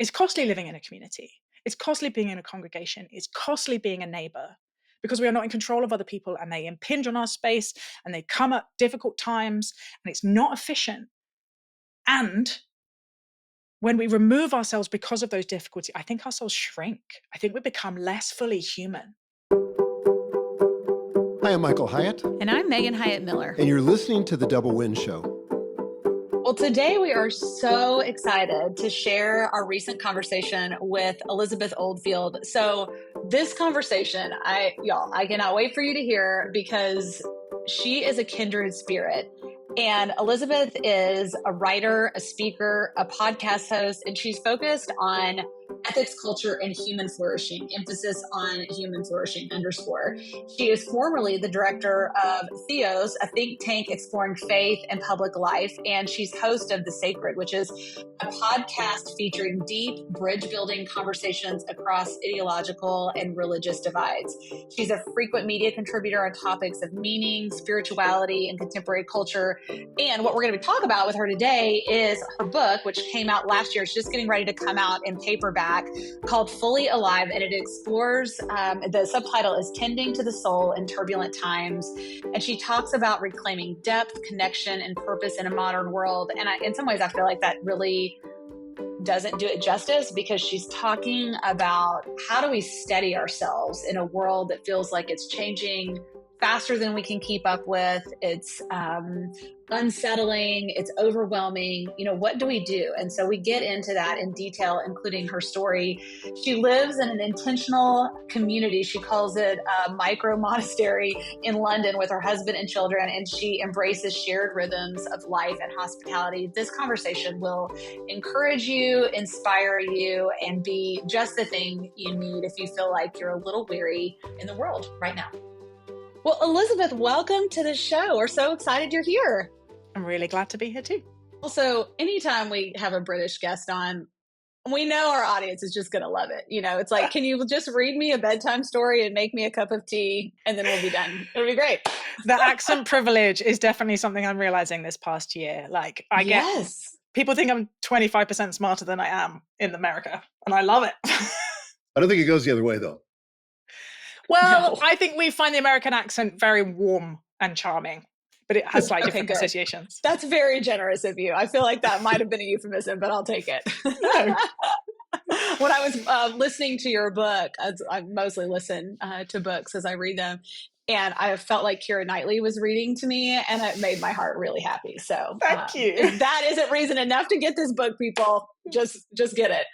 It's costly living in a community. It's costly being in a congregation. It's costly being a neighbor because we are not in control of other people and they impinge on our space and they come at difficult times and it's not efficient. And when we remove ourselves because of those difficulties, I think our souls shrink. I think we become less fully human. Hi, I'm Michael Hyatt. And I'm Megan Hyatt Miller. And you're listening to The Double Win Show. Well, today we are so excited to share our recent conversation with Elizabeth Oldfield. So this conversation, I cannot wait for you to hear because she is a kindred spirit. And Elizabeth is a writer, a speaker, a podcast host, and she's focused on ethics, culture, and human flourishing, emphasis on human flourishing _. She is formerly the director of Theos, a think tank exploring faith and public life, and she's host of The Sacred, which is a podcast featuring deep bridge-building conversations across ideological and religious divides. She's a frequent media contributor on topics of meaning, spirituality, and contemporary culture. And what we're going to talk about with her today is her book, which came out last year. It's just getting ready to come out in paperback, called Fully Alive, and it explores, the subtitle is Tending to the Soul in Turbulent Times, and she talks about reclaiming depth, connection, and purpose in a modern world. And in some ways, I feel like that really doesn't do it justice because she's talking about how do we steady ourselves in a world that feels like it's changing faster than we can keep up with. It's unsettling, it's overwhelming. What do we do? And so we get into that in detail, including her story. She lives in an intentional community. She calls it a micro monastery in London with her husband and children, and she embraces shared rhythms of life and hospitality. This conversation will encourage you, inspire you, and be just the thing you need if you feel like you're a little weary in the world right now. Well, Elizabeth, welcome to the show. We're so excited you're here. I'm really glad to be here too. Also, anytime we have a British guest on, we know our audience is just going to love it. It's like, can you just read me a bedtime story and make me a cup of tea and then we'll be done. It'll be great. The accent privilege is definitely something I'm realizing this past year. Like people think I'm 25% smarter than I am in America, and I love it. I don't think it goes the other way though. Well, no. I think we find the American accent very warm and charming, but it has slightly different associations. That's very generous of you. I feel like that might have been a euphemism, but I'll take it. No. When I was listening to your book, I mostly listen to books as I read them, and I felt like Keira Knightley was reading to me, and it made my heart really happy. So thank you. If that isn't reason enough to get this book, people, just get it.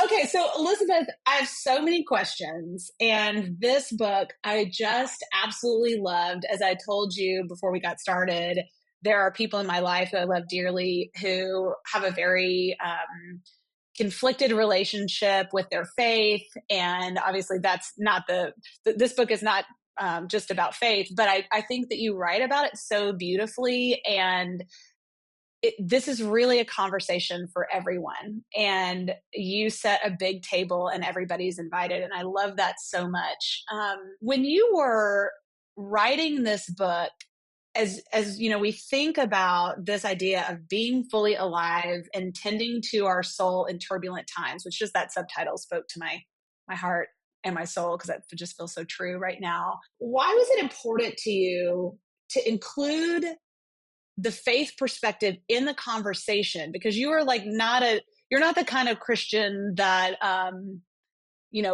Okay, so Elizabeth, I have so many questions, and this book I just absolutely loved. As I told you before we got started, there are people in my life that I love dearly who have a very conflicted relationship with their faith, and obviously that's not this book is not just about faith, but I think that you write about it so beautifully, and this is really a conversation for everyone, and you set a big table and everybody's invited. And I love that so much. When you were writing this book, as we think about this idea of being fully alive and tending to our soul in turbulent times, which just that subtitle spoke to my heart and my soul, because that just feels so true right now. Why was it important to you to include the faith perspective in the conversation? Because you are you're not the kind of Christian that,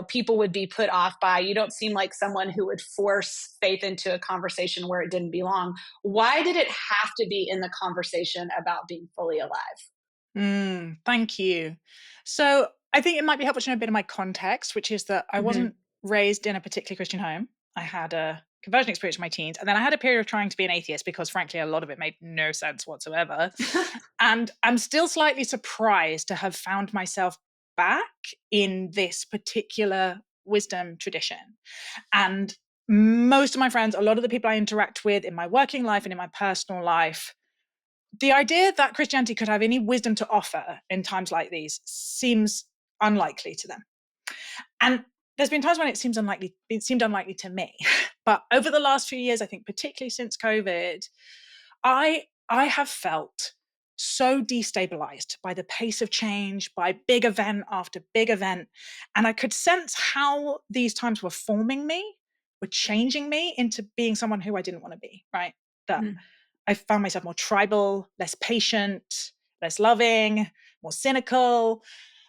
people would be put off by. You don't seem like someone who would force faith into a conversation where it didn't belong. Why did it have to be in the conversation about being fully alive? Thank you. So I think it might be helpful to know a bit of my context, which is that I wasn't raised in a particularly Christian home. I had a conversion experience in my teens, and then I had a period of trying to be an atheist because frankly a lot of it made no sense whatsoever. And I'm still slightly surprised to have found myself back in this particular wisdom tradition. And most of my friends, a lot of the people I interact with in my working life and in my personal life, the idea that Christianity could have any wisdom to offer in times like these seems unlikely to them. And there's been times when it seemed unlikely to me. But over the last few years, I think particularly since COVID, I have felt so destabilized by the pace of change, by big event after big event. And I could sense how these times were forming me, were changing me into being someone who I didn't want to be, right? That I found myself more tribal, less patient, less loving, more cynical,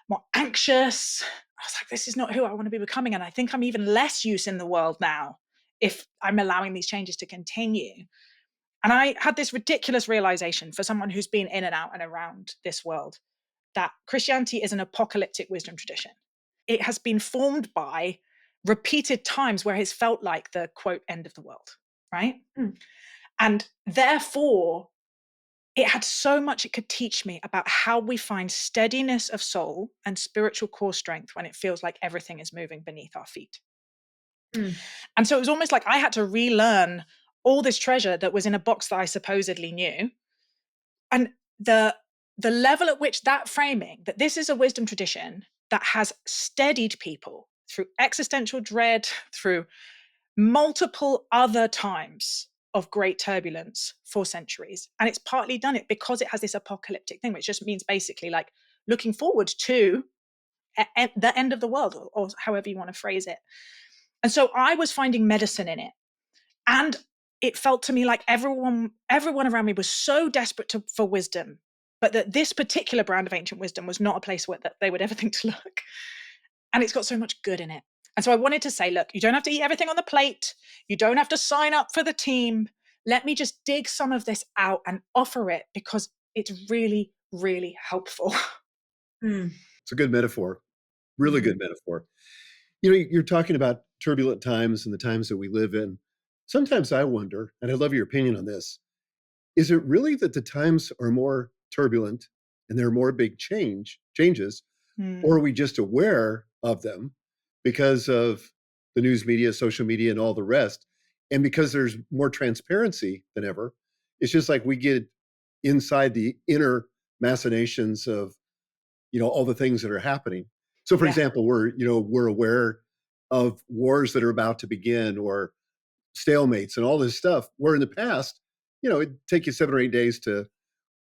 more anxious. I was like, this is not who I want to be becoming. And I think I'm even less use in the world now if I'm allowing these changes to continue. And I had this ridiculous realization for someone who's been in and out and around this world that Christianity is an apocalyptic wisdom tradition. It has been formed by repeated times where it's felt like the quote end of the world, right? And therefore, it had so much it could teach me about how we find steadiness of soul and spiritual core strength when it feels like everything is moving beneath our feet. And so it was almost like I had to relearn all this treasure that was in a box that I supposedly knew. And the level at which that framing, that this is a wisdom tradition that has steadied people through existential dread, through multiple other times of great turbulence for centuries. And it's partly done it because it has this apocalyptic thing, which just means basically like looking forward to the end of the world, or however you want to phrase it. And so I was finding medicine in it. And it felt to me like everyone around me was so desperate for wisdom, but that this particular brand of ancient wisdom was not a place where that they would ever think to look. And it's got so much good in it. And so I wanted to say, look, you don't have to eat everything on the plate. You don't have to sign up for the team. Let me just dig some of this out and offer it because it's really, really helpful. It's a good metaphor. Really good metaphor. You know, you're talking about turbulent times and the times that we live in. Sometimes I wonder, and I'd love your opinion on this, is it really that the times are more turbulent and there are more big changes, or are we just aware of them because of the news media, social media, and all the rest? And because there's more transparency than ever, it's just like we get inside the inner machinations of, all the things that are happening. So, for example, we're aware of wars that are about to begin or stalemates and all this stuff. Where in the past, it'd take you 7 or 8 days to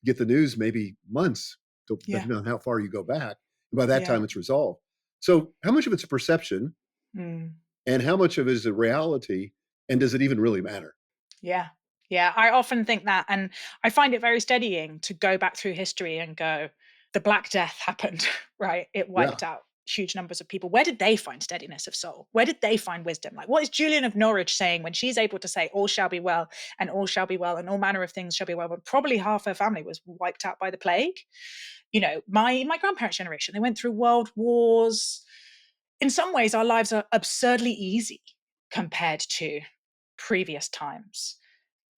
get the news, maybe months, depending on how far you go back. And by that time, it's resolved. So, how much of it's a perception, and how much of it is a reality, and does it even really matter? Yeah. I often think that, and I find it very steadying to go back through history and go, the Black Death happened, right? It wiped out huge numbers of people. Where did they find steadiness of soul? Where did they find wisdom? Like, what is Julian of Norwich saying when she's able to say, all shall be well, and all shall be well, and all manner of things shall be well, but probably half her family was wiped out by the plague? My grandparents' generation, they went through world wars. In some ways, our lives are absurdly easy compared to previous times.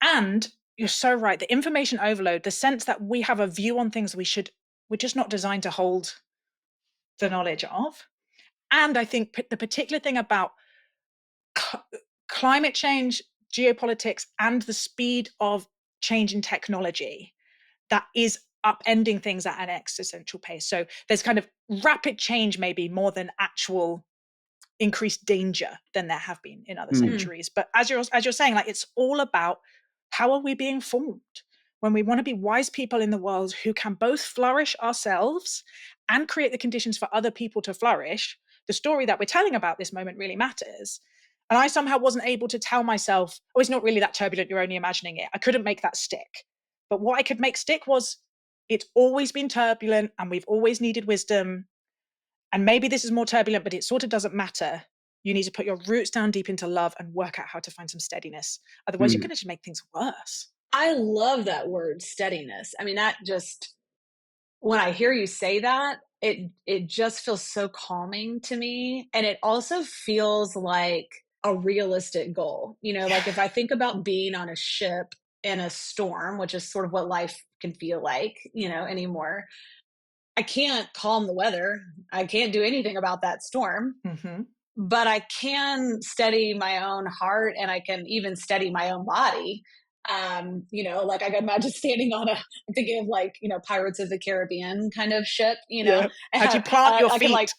And you're so right, the information overload, the sense that we have a view on things we're just not designed to hold the knowledge of. And I think the particular thing about climate change, geopolitics, and the speed of change in technology that is upending things at an existential pace. So there's kind of rapid change, maybe more than actual increased danger than there have been in other centuries. But as you're saying, like, it's all about how are we being formed when we want to be wise people in the world who can both flourish ourselves and create the conditions for other people to flourish. The story that we're telling about this moment really matters. And I somehow wasn't able to tell myself, oh, it's not really that turbulent, you're only imagining it. I couldn't make that stick. But what I could make stick was, it's always been turbulent and we've always needed wisdom. And maybe this is more turbulent, but it sort of doesn't matter. You need to put your roots down deep into love and work out how to find some steadiness. Otherwise, you're going to just make things worse. I love that word, steadiness. I mean, that just, when I hear you say that, it just feels so calming to me. And it also feels like a realistic goal. Like if I think about being on a ship in a storm, which is sort of what life can feel like, anymore, I can't calm the weather. I can't do anything about that storm. But I can steady my own heart, and I can even steady my own body. Like I can imagine standing on I'm thinking of like, Pirates of the Caribbean kind of ship, How'd you plant your feet?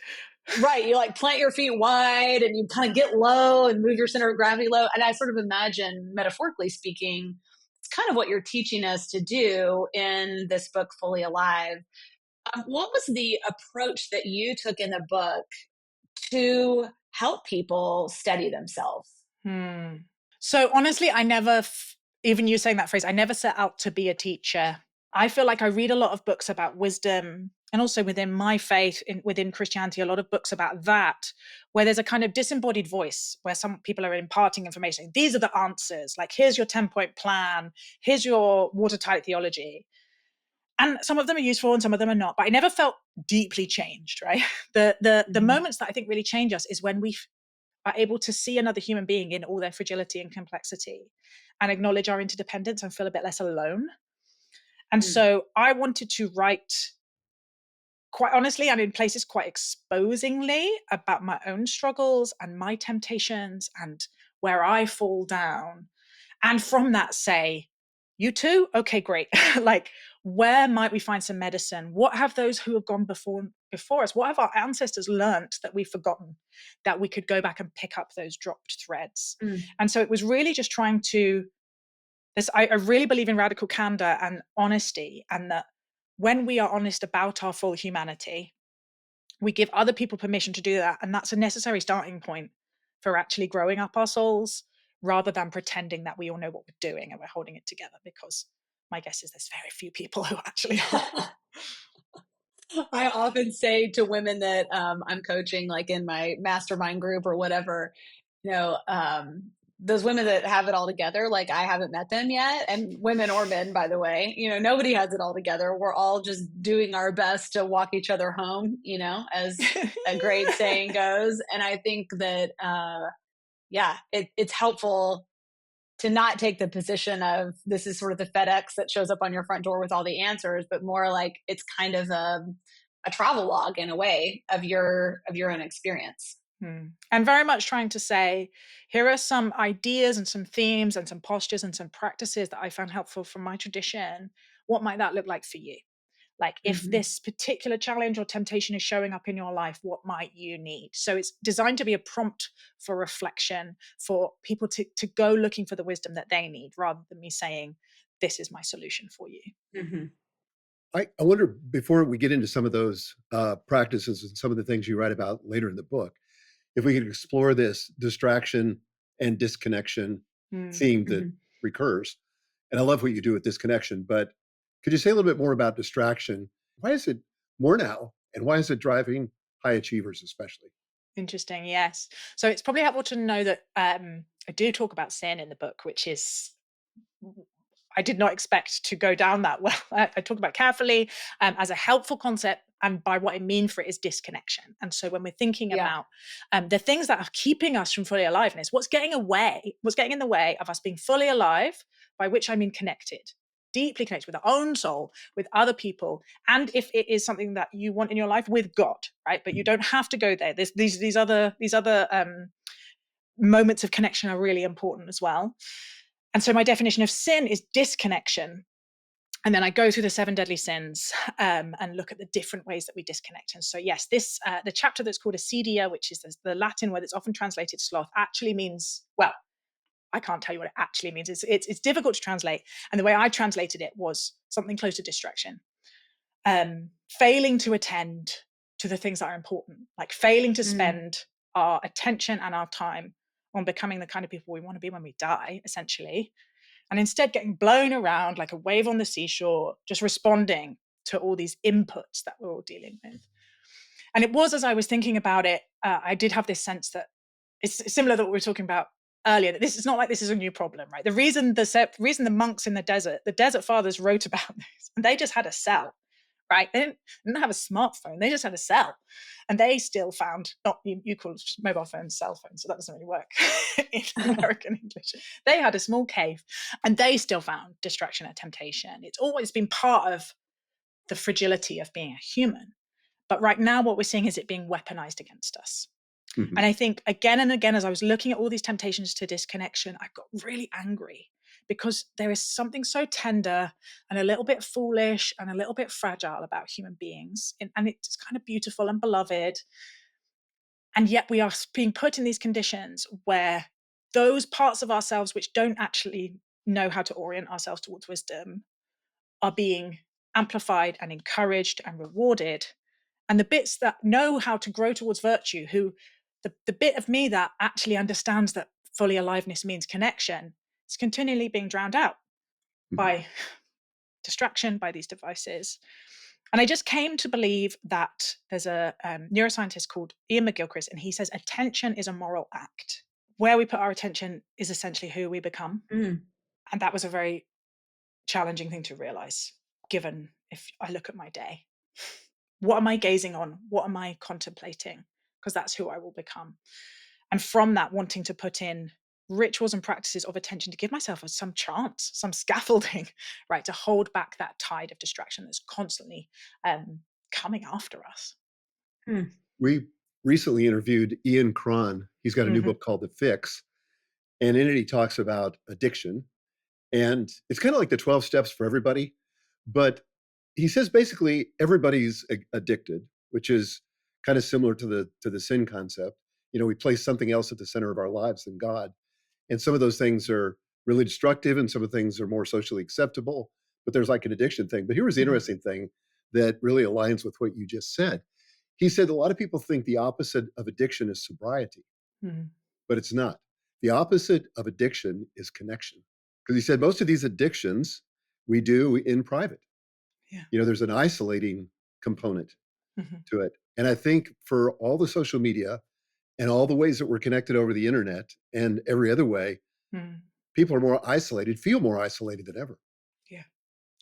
Right. You like plant your feet wide and you kind of get low and move your center of gravity low. And I sort of imagine, metaphorically speaking, it's kind of what you're teaching us to do in this book, Fully Alive. What was the approach that you took in the book to help people steady themselves? Hmm. So honestly, even you saying that phrase, I never set out to be a teacher. I feel like I read a lot of books about wisdom, and also within my faith, within Christianity, a lot of books about that, where there's a kind of disembodied voice where some people are imparting information. These are the answers. Like, here's your 10-point plan. Here's your watertight theology. And some of them are useful and some of them are not. But I never felt deeply changed, right? The Mhm. moments that I think really change us is when we are able to see another human being in all their fragility and complexity and acknowledge our interdependence and feel a bit less alone. And Mm. so I wanted to write quite honestly and in places quite exposingly about my own struggles and my temptations and where I fall down. And from that, say, you too? Okay, great. Like, where might we find some medicine? What have those who have gone before us? What have our ancestors learnt that we've forgotten that we could go back and pick up those dropped threads? Mm. And so it was really just trying to I really believe in radical candor and honesty, and that when we are honest about our full humanity, we give other people permission to do that. And that's a necessary starting point for actually growing up our souls rather than pretending that we all know what we're doing and we're holding it together, because my guess is there's very few people who actually are. I often say to women that I'm coaching, like in my mastermind group or whatever, you know, those women that have it all together, like I haven't met them yet. And women or men, by the way, nobody has it all together. We're all just doing our best to walk each other home, as a great saying goes. And I think that, yeah, it's helpful to not take the position of this is sort of the FedEx that shows up on your front door with all the answers, but more like it's kind of a travel log in a way of your own experience. And very much trying to say, here are some ideas and some themes and some postures and some practices that I found helpful from my tradition. What might that look like for you? Like, if Hmm. this particular challenge or temptation is showing up in your life, what might you need? So it's designed to be a prompt for reflection, for people to go looking for the wisdom that they need, rather than me saying, this is my solution for you. Hmm. I wonder, before we get into some of those practices and some of the things you write about later in the book, if we could explore this distraction and disconnection Mm. theme that Hmm. recurs. And I love what you do with disconnection, but could you say a little bit more about distraction? Why is it more now? And why is it driving high achievers, especially? Interesting. Yes. So it's probably helpful to know that I do talk about sin in the book, which is I did not expect to go down that well. I talk about carefully as a helpful concept, and by what I mean for it is disconnection. And so when we're thinking Yeah. about the things that are keeping us from fully aliveness, what's getting in the way of us being fully alive, by which I mean connected, deeply connected with our own soul, with other people, and if it is something that you want in your life, with God, right? But you don't have to go there. These other moments of connection are really important as well. And so my definition of sin is disconnection. And then I go through the 7 deadly sins and look at the different ways that we disconnect. And so, yes, the chapter that's called acedia, which is the Latin word that's often translated sloth, actually means, well, I can't tell you what it actually means. It's difficult to translate. And the way I translated it was something close to distraction. Failing to attend to the things that are important, like failing to Mm. spend our attention and our time on becoming the kind of people we want to be when we die, essentially, and instead getting blown around like a wave on the seashore, just responding to all these inputs that we're all dealing with. And it was, as I was thinking about it, I did have this sense that it's similar to what we were talking about earlier, that this is not like this is a new problem, right? The reason the monks in the desert fathers wrote about this, and they just had a cell, right? They didn't have a smartphone, they just had a cell. And they still found, not you call mobile phones cell phones, so that doesn't really work in American English. They had a small cave and they still found distraction and temptation. It's always been part of the fragility of being a human. But right now, what we're seeing is it being weaponized against us. Mhm. And I think again and again, as I was looking at all these temptations to disconnection, I got really angry because there is something so tender and a little bit foolish and a little bit fragile about human beings. And it's kind of beautiful and beloved. And yet we are being put in these conditions where those parts of ourselves which don't actually know how to orient ourselves towards wisdom are being amplified and encouraged and rewarded. And the bits that know how to grow towards virtue, the bit of me that actually understands that fully aliveness means connection, is continually being drowned out by distraction, by these devices. And I just came to believe that there's a neuroscientist called Ian McGilchrist, and he says attention is a moral act. Where we put our attention is essentially who we become. Mm. And that was a very challenging thing to realize, given if I look at my day. What am I gazing on? What am I contemplating? Because that's who I will become. And from that, wanting to put in rituals and practices of attention to give myself some chance, some scaffolding, right, to hold back that tide of distraction that's constantly coming after us. We recently interviewed Ian Cron. He's got a new book called The Fix. And in it, he talks about addiction. And it's kind of like the 12 steps for everybody. But he says basically everybody's addicted, which is kind of similar to the sin concept. You know, we place something else at the center of our lives than God. And some of those things are really destructive and some of the things are more socially acceptable. But there's like an addiction thing. But here was the interesting thing that really aligns with what you just said. He said a lot of people think the opposite of addiction is sobriety, but it's not. The opposite of addiction is connection. Because he said most of these addictions we do in private. Yeah. You know, there's an isolating component to it. And I think for all the social media and all the ways that we're connected over the internet and every other way, people are more isolated, feel more isolated than ever. Yeah.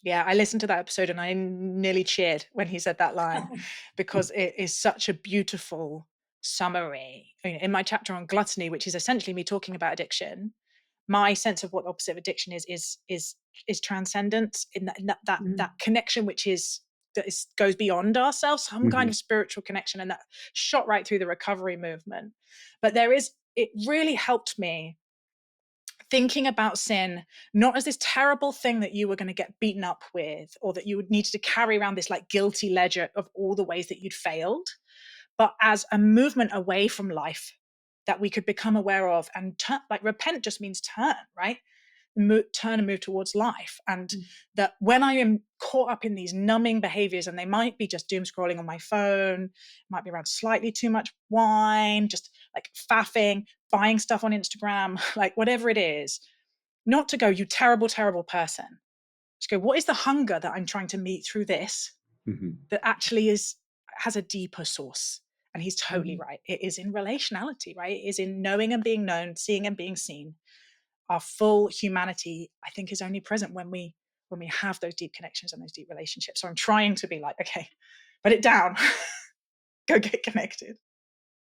Yeah, I listened to that episode and I nearly cheered when he said that line because it is such a beautiful summary. In my chapter on gluttony, which is essentially me talking about addiction, my sense of what the opposite of addiction is transcendence, in that connection which is goes beyond ourselves, some kind of spiritual connection, and that shot right through the recovery movement. But it really helped me thinking about sin not as this terrible thing that you were going to get beaten up with, or that you would need to carry around this like guilty ledger of all the ways that you'd failed, but as a movement away from life that we could become aware of and turn. Like repent just means turn, right? Turn and move towards life. And that when I am caught up in these numbing behaviors, and they might be just doom scrolling on my phone, might be around slightly too much wine, just like faffing, buying stuff on Instagram, like whatever it is, not to go, you terrible, terrible person. Just go, what is the hunger that I'm trying to meet through this that actually has a deeper source? And he's totally right. It is in relationality, right? It is in knowing and being known, seeing and being seen. Our full humanity, I think, is only present when we have those deep connections and those deep relationships. So I'm trying to be like, okay, put it down, go get connected.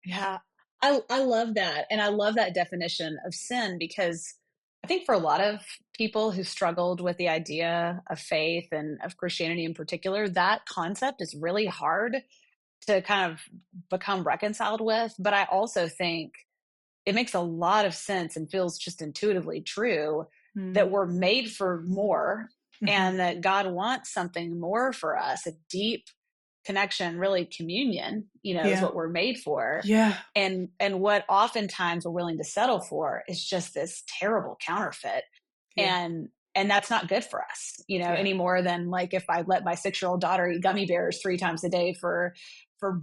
Yeah, I love that. And I love that definition of sin, because I think for a lot of people who struggled with the idea of faith and of Christianity in particular, that concept is really hard to kind of become reconciled with. But I also think it makes a lot of sense and feels just intuitively true that we're made for more and that God wants something more for us, a deep connection, really communion, is what we're made for. Yeah. And what oftentimes we're willing to settle for is just this terrible counterfeit. Yeah. And that's not good for us, any more than like if I let my 6-year-old daughter eat gummy bears 3 times a day for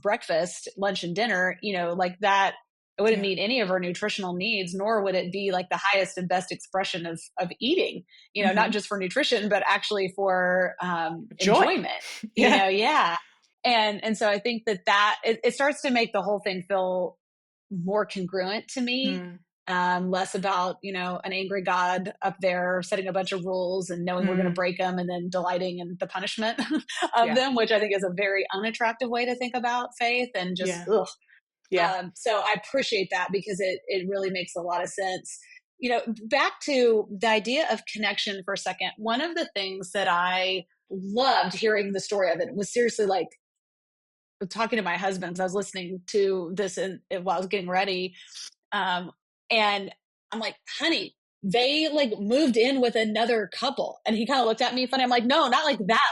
breakfast, lunch, and dinner, like that. It wouldn't meet any of her nutritional needs, nor would it be like the highest and best expression of eating, not just for nutrition, but actually for enjoyment, yeah. And so I think that it starts to make the whole thing feel more congruent to me, less about, an angry God up there setting a bunch of rules and knowing we're going to break them and then delighting in the punishment of them, which I think is a very unattractive way to think about faith and just, ugh. Yeah. So I appreciate that because it really makes a lot of sense. Back to the idea of connection for a second. One of the things that I loved hearing the story of it was seriously like talking to my husband because I was listening to this while I was getting ready. And I'm like, honey, they like moved in with another couple. And he kind of looked at me funny. I'm like, no, not like that.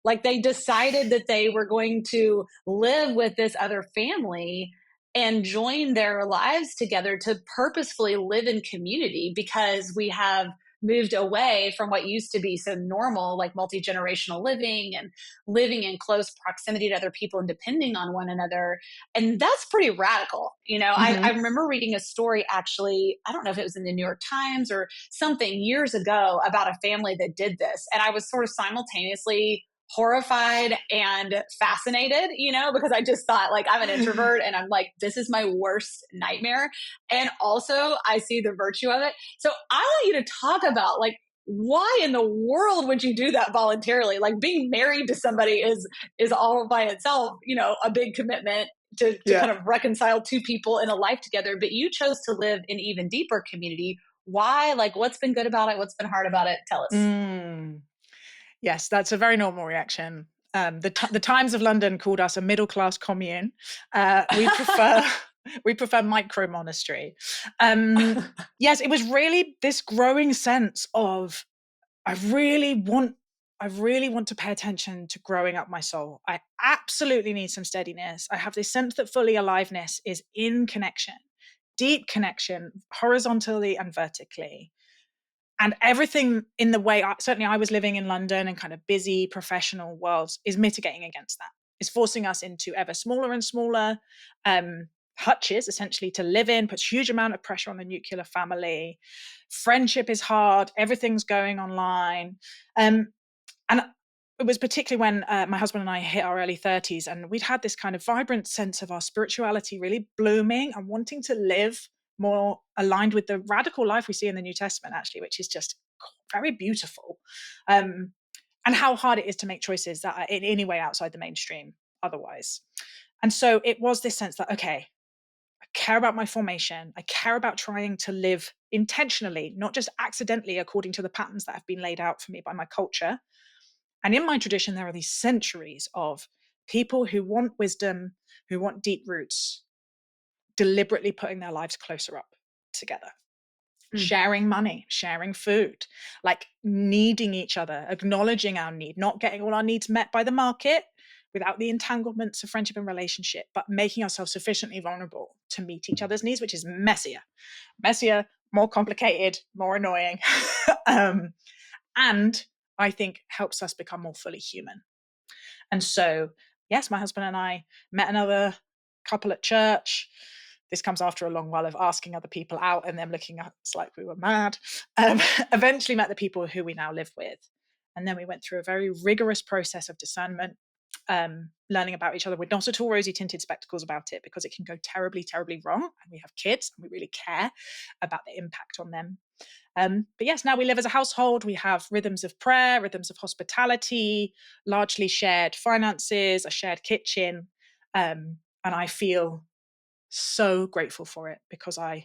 Like they decided that they were going to live with this other family and join their lives together to purposefully live in community because we have moved away from what used to be so normal, like multi-generational living and living in close proximity to other people and depending on one another. And that's pretty radical. I Mhm. remember reading a story, actually, I don't know if it was in the New York Times or something, years ago, about a family that did this. And I was sort of simultaneously horrified and fascinated, because I just thought, like, I'm an introvert and I'm like, this is my worst nightmare. And also I see the virtue of it. So I want you to talk about, like, why in the world would you do that voluntarily? Like, being married to somebody is all by itself, a big commitment to Yeah. kind of reconcile two people in a life together. But you chose to live in even deeper community. Why? Like, what's been good about it? What's been hard about it? Tell us. Mm. Yes, that's a very normal reaction. The Times of London called us a middle class commune. We prefer we prefer micro monastery. Yes, it was really this growing sense of I really want I really want to pay attention to growing up my soul. I absolutely need some steadiness. I have this sense that fully aliveness is in connection, deep connection, horizontally and vertically. And everything in the way, certainly I was living in London and kind of busy professional worlds, is mitigating against that. It's forcing us into ever smaller and smaller um, hutches, essentially, to live in, puts huge amount of pressure on the nuclear family. Friendship is hard. Everything's going online. And it was particularly when my husband and I hit our early 30s, and we'd had this kind of vibrant sense of our spirituality really blooming and wanting to live more aligned with the radical life we see in the New Testament, actually, which is just very beautiful. Um, and how hard it is to make choices that are in any way outside the mainstream otherwise. And so it was this sense that, okay, I care about my formation. I care about trying to live intentionally, not just accidentally according to the patterns that have been laid out for me by my culture. And in my tradition, there are these centuries of people who want wisdom, who want deep roots, deliberately putting their lives closer up together, Mm, sharing money, sharing food, like needing each other, acknowledging our need, not getting all our needs met by the market without the entanglements of friendship and relationship, but making ourselves sufficiently vulnerable to meet each other's needs, which is messier, more complicated, more annoying. um, and I think helps us become more fully human. And so, yes, my husband and I met another couple at church. This comes after a long while of asking other people out and them looking at us like we were mad. Eventually met the people who we now live with. And then we went through a very rigorous process of discernment, learning about each other with not at all rosy tinted spectacles about it, because it can go terribly, terribly wrong. And we have kids and we really care about the impact on them. But yes, now we live as a household. We have rhythms of prayer, rhythms of hospitality, largely shared finances, a shared kitchen. And I feel so grateful for it because I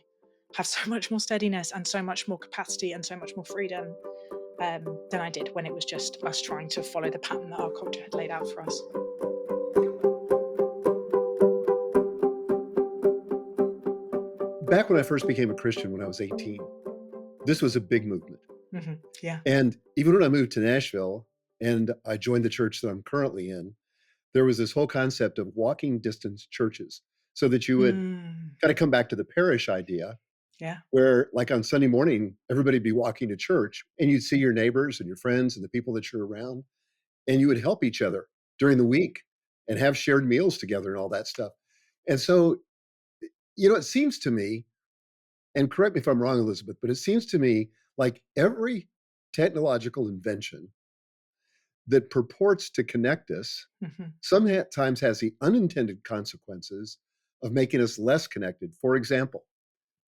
have so much more steadiness and so much more capacity and so much more freedom than I did when it was just us trying to follow the pattern that our culture had laid out for us. Back when I first became a Christian when I was 18, this was a big movement. Yeah. And even when I moved to Nashville and I joined the church that I'm currently in, there was this whole concept of walking distance churches so that you would Mm, kind of come back to the parish idea yeah. where, like, on Sunday morning, everybody'd be walking to church and you'd see your neighbors and your friends and the people that you're around, and you would help each other during the week and have shared meals together and all that stuff. And so, it seems to me, and correct me if I'm wrong, Elizabeth, but it seems to me like every technological invention that purports to connect us Hmm. sometimes has the unintended consequences of making us less connected. For example,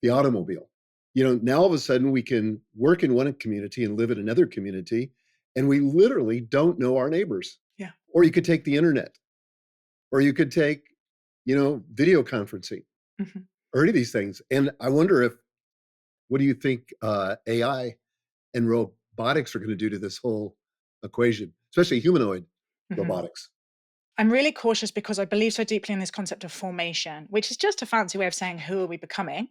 the automobile. Now all of a sudden we can work in one community and live in another community, and we literally don't know our neighbors. Yeah. Or you could take the internet, or you could take, video conferencing, Hmm. or any of these things. And I wonder what do you think AI and robotics are going to do to this whole equation, especially humanoid Hmm. robotics? I'm really cautious because I believe so deeply in this concept of formation, which is just a fancy way of saying who are we becoming.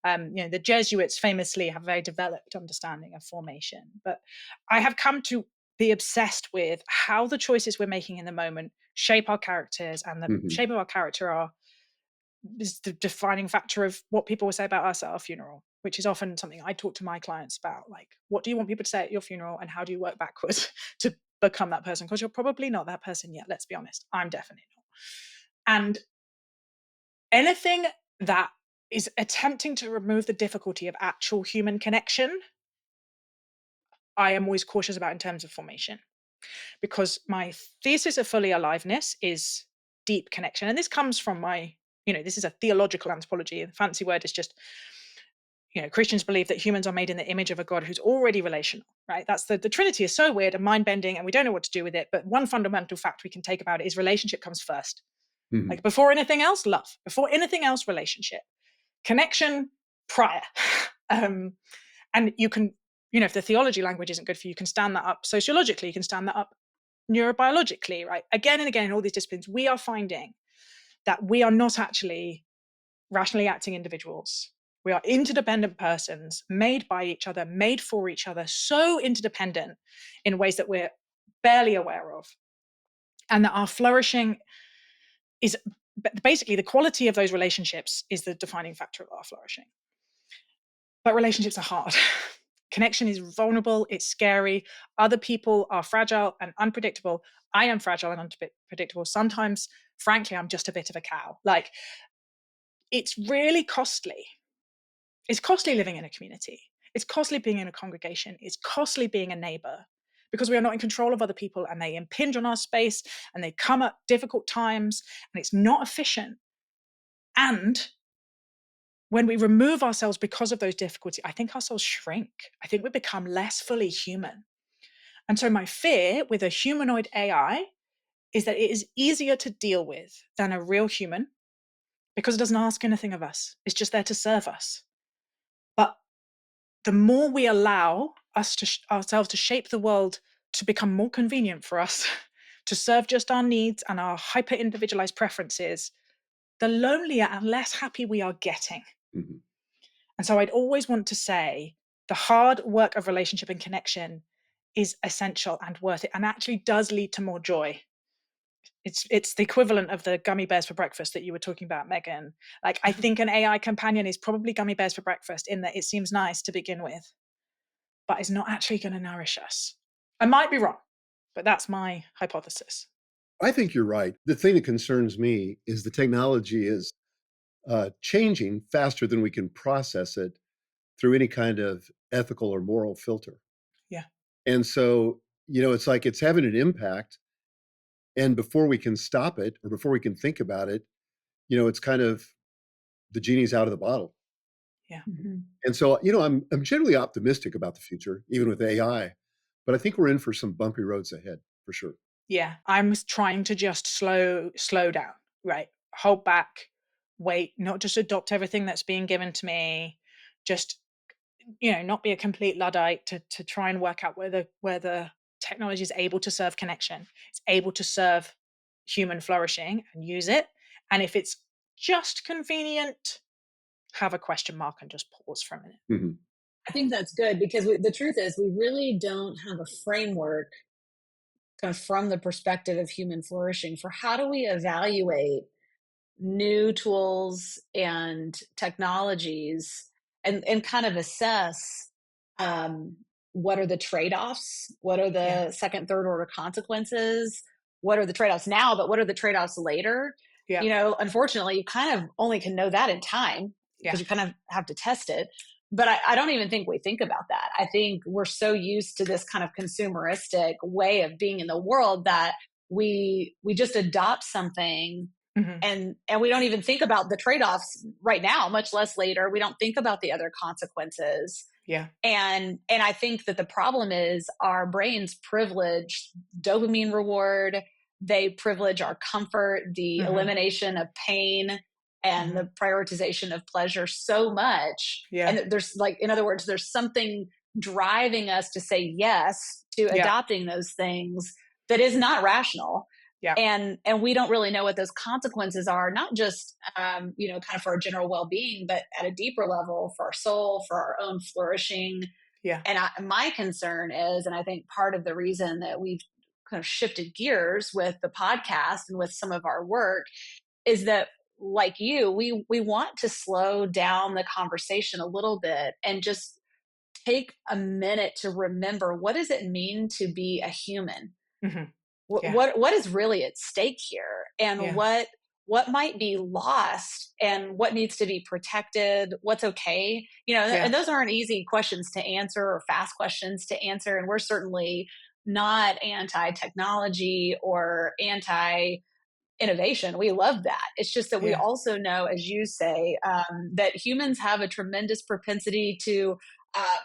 The Jesuits famously have a very developed understanding of formation, but I have come to be obsessed with how the choices we're making in the moment shape our characters, and the Mhm. shape of our character are is the defining factor of what people will say about us at our funeral, which is often something I talk to my clients about. Like, what do you want people to say at your funeral, and how do you work backwards to become that person? Because you're probably not that person yet. Let's be honest. I'm definitely not. And anything that is attempting to remove the difficulty of actual human connection, I am always cautious about in terms of formation, because my thesis of fully aliveness is deep connection. And this comes from my, this is a theological anthropology. The fancy word is just, Christians believe that humans are made in the image of a God who's already relational, right? That's the Trinity is so weird and mind bending, and we don't know what to do with it. But one fundamental fact we can take about it is relationship comes first. Mhm. Like, before anything else, love. Before anything else, relationship. Connection prior. And you can, if the theology language isn't good for you, you can stand that up sociologically, you can stand that up neurobiologically, right? Again and again, in all these disciplines, we are finding that we are not actually rationally acting individuals. We are interdependent persons made by each other, made for each other, so interdependent in ways that we're barely aware of. And that our flourishing is basically the quality of those relationships is the defining factor of our flourishing. But relationships are hard. Connection is vulnerable, it's scary. Other people are fragile and unpredictable. I am fragile and unpredictable. Sometimes, frankly, I'm just a bit of a cow. Like, it's really costly. It's costly living in a community. It's costly being in a congregation. It's costly being a neighbor, because we are not in control of other people, and they impinge on our space, and they come at difficult times, and it's not efficient. And when we remove ourselves because of those difficulties, I think our souls shrink. I think we become less fully human. And so my fear with a humanoid AI is that it is easier to deal with than a real human, because it doesn't ask anything of us. It's just there to serve us. But the more we allow ourselves to shape the world to become more convenient for us, to serve just our needs and our hyper individualized preferences, the lonelier and less happy we are getting. Mm-hmm. And so I'd always want to say the hard work of relationship and connection is essential and worth it, and actually does lead to more joy. It's the equivalent of the gummy bears for breakfast that you were talking about, Megan. Like, I think an AI companion is probably gummy bears for breakfast, in that it seems nice to begin with, but it's not actually going to nourish us. I might be wrong, but that's my hypothesis. I think you're right. The thing that concerns me is the technology is changing faster than we can process it through any kind of ethical or moral filter. Yeah. And so, it's like it's having an impact. And before we can stop it, or before we can think about it, it's kind of the genie's out of the bottle. Yeah. Mm-hmm. And so, I'm generally optimistic about the future, even with AI, but I think we're in for some bumpy roads ahead for sure. Yeah. I'm trying to just slow down, right? Hold back, wait, not just adopt everything that's being given to me. Just, not be a complete Luddite, to try and work out where the technology is able to serve connection. It's able to serve human flourishing, and use it. And if it's just convenient, have a question mark and just pause for a minute. Mm-hmm. I think that's good, because the truth is we really don't have a framework kind of from the perspective of human flourishing for how do we evaluate new tools and technologies, and kind of assess um, what are the trade-offs, what are Yeah. the second, third order consequences, what are the trade-offs now, but what are the trade-offs later. Yeah. Unfortunately, you kind of only can know that in time, Yeah. because you kind of have to test it. But I don't even think we think about that. I think we're so used to this kind of consumeristic way of being in the world that we just adopt something, Mm-hmm. and we don't even think about the trade-offs right now, much less later. We don't think about the other consequences. Yeah. And I think that the problem is our brains privilege dopamine reward. They privilege our comfort, the Mm-hmm. elimination of pain, and the prioritization of pleasure so much. Yeah. And there's, like, in other words, there's something driving us to say yes to Yeah. adopting those things that is not rational. Yeah. And we don't really know what those consequences are, not just kind of for our general well-being, but at a deeper level for our soul, for our own flourishing. Yeah. And my concern is, and I think part of the reason that we've kind of shifted gears with the podcast and with some of our work, is that like you, we want to slow down the conversation a little bit and just take a minute to remember, what does it mean to be a human? Mhm. what Yeah. what what is really at stake here, and Yeah. what might be lost, and what needs to be protected, what's okay, Yeah. and those aren't easy questions to answer, or fast questions to answer, and we're certainly not anti technology or anti innovation. We love that. It's just that we Yeah. also know, as you say, that humans have a tremendous propensity to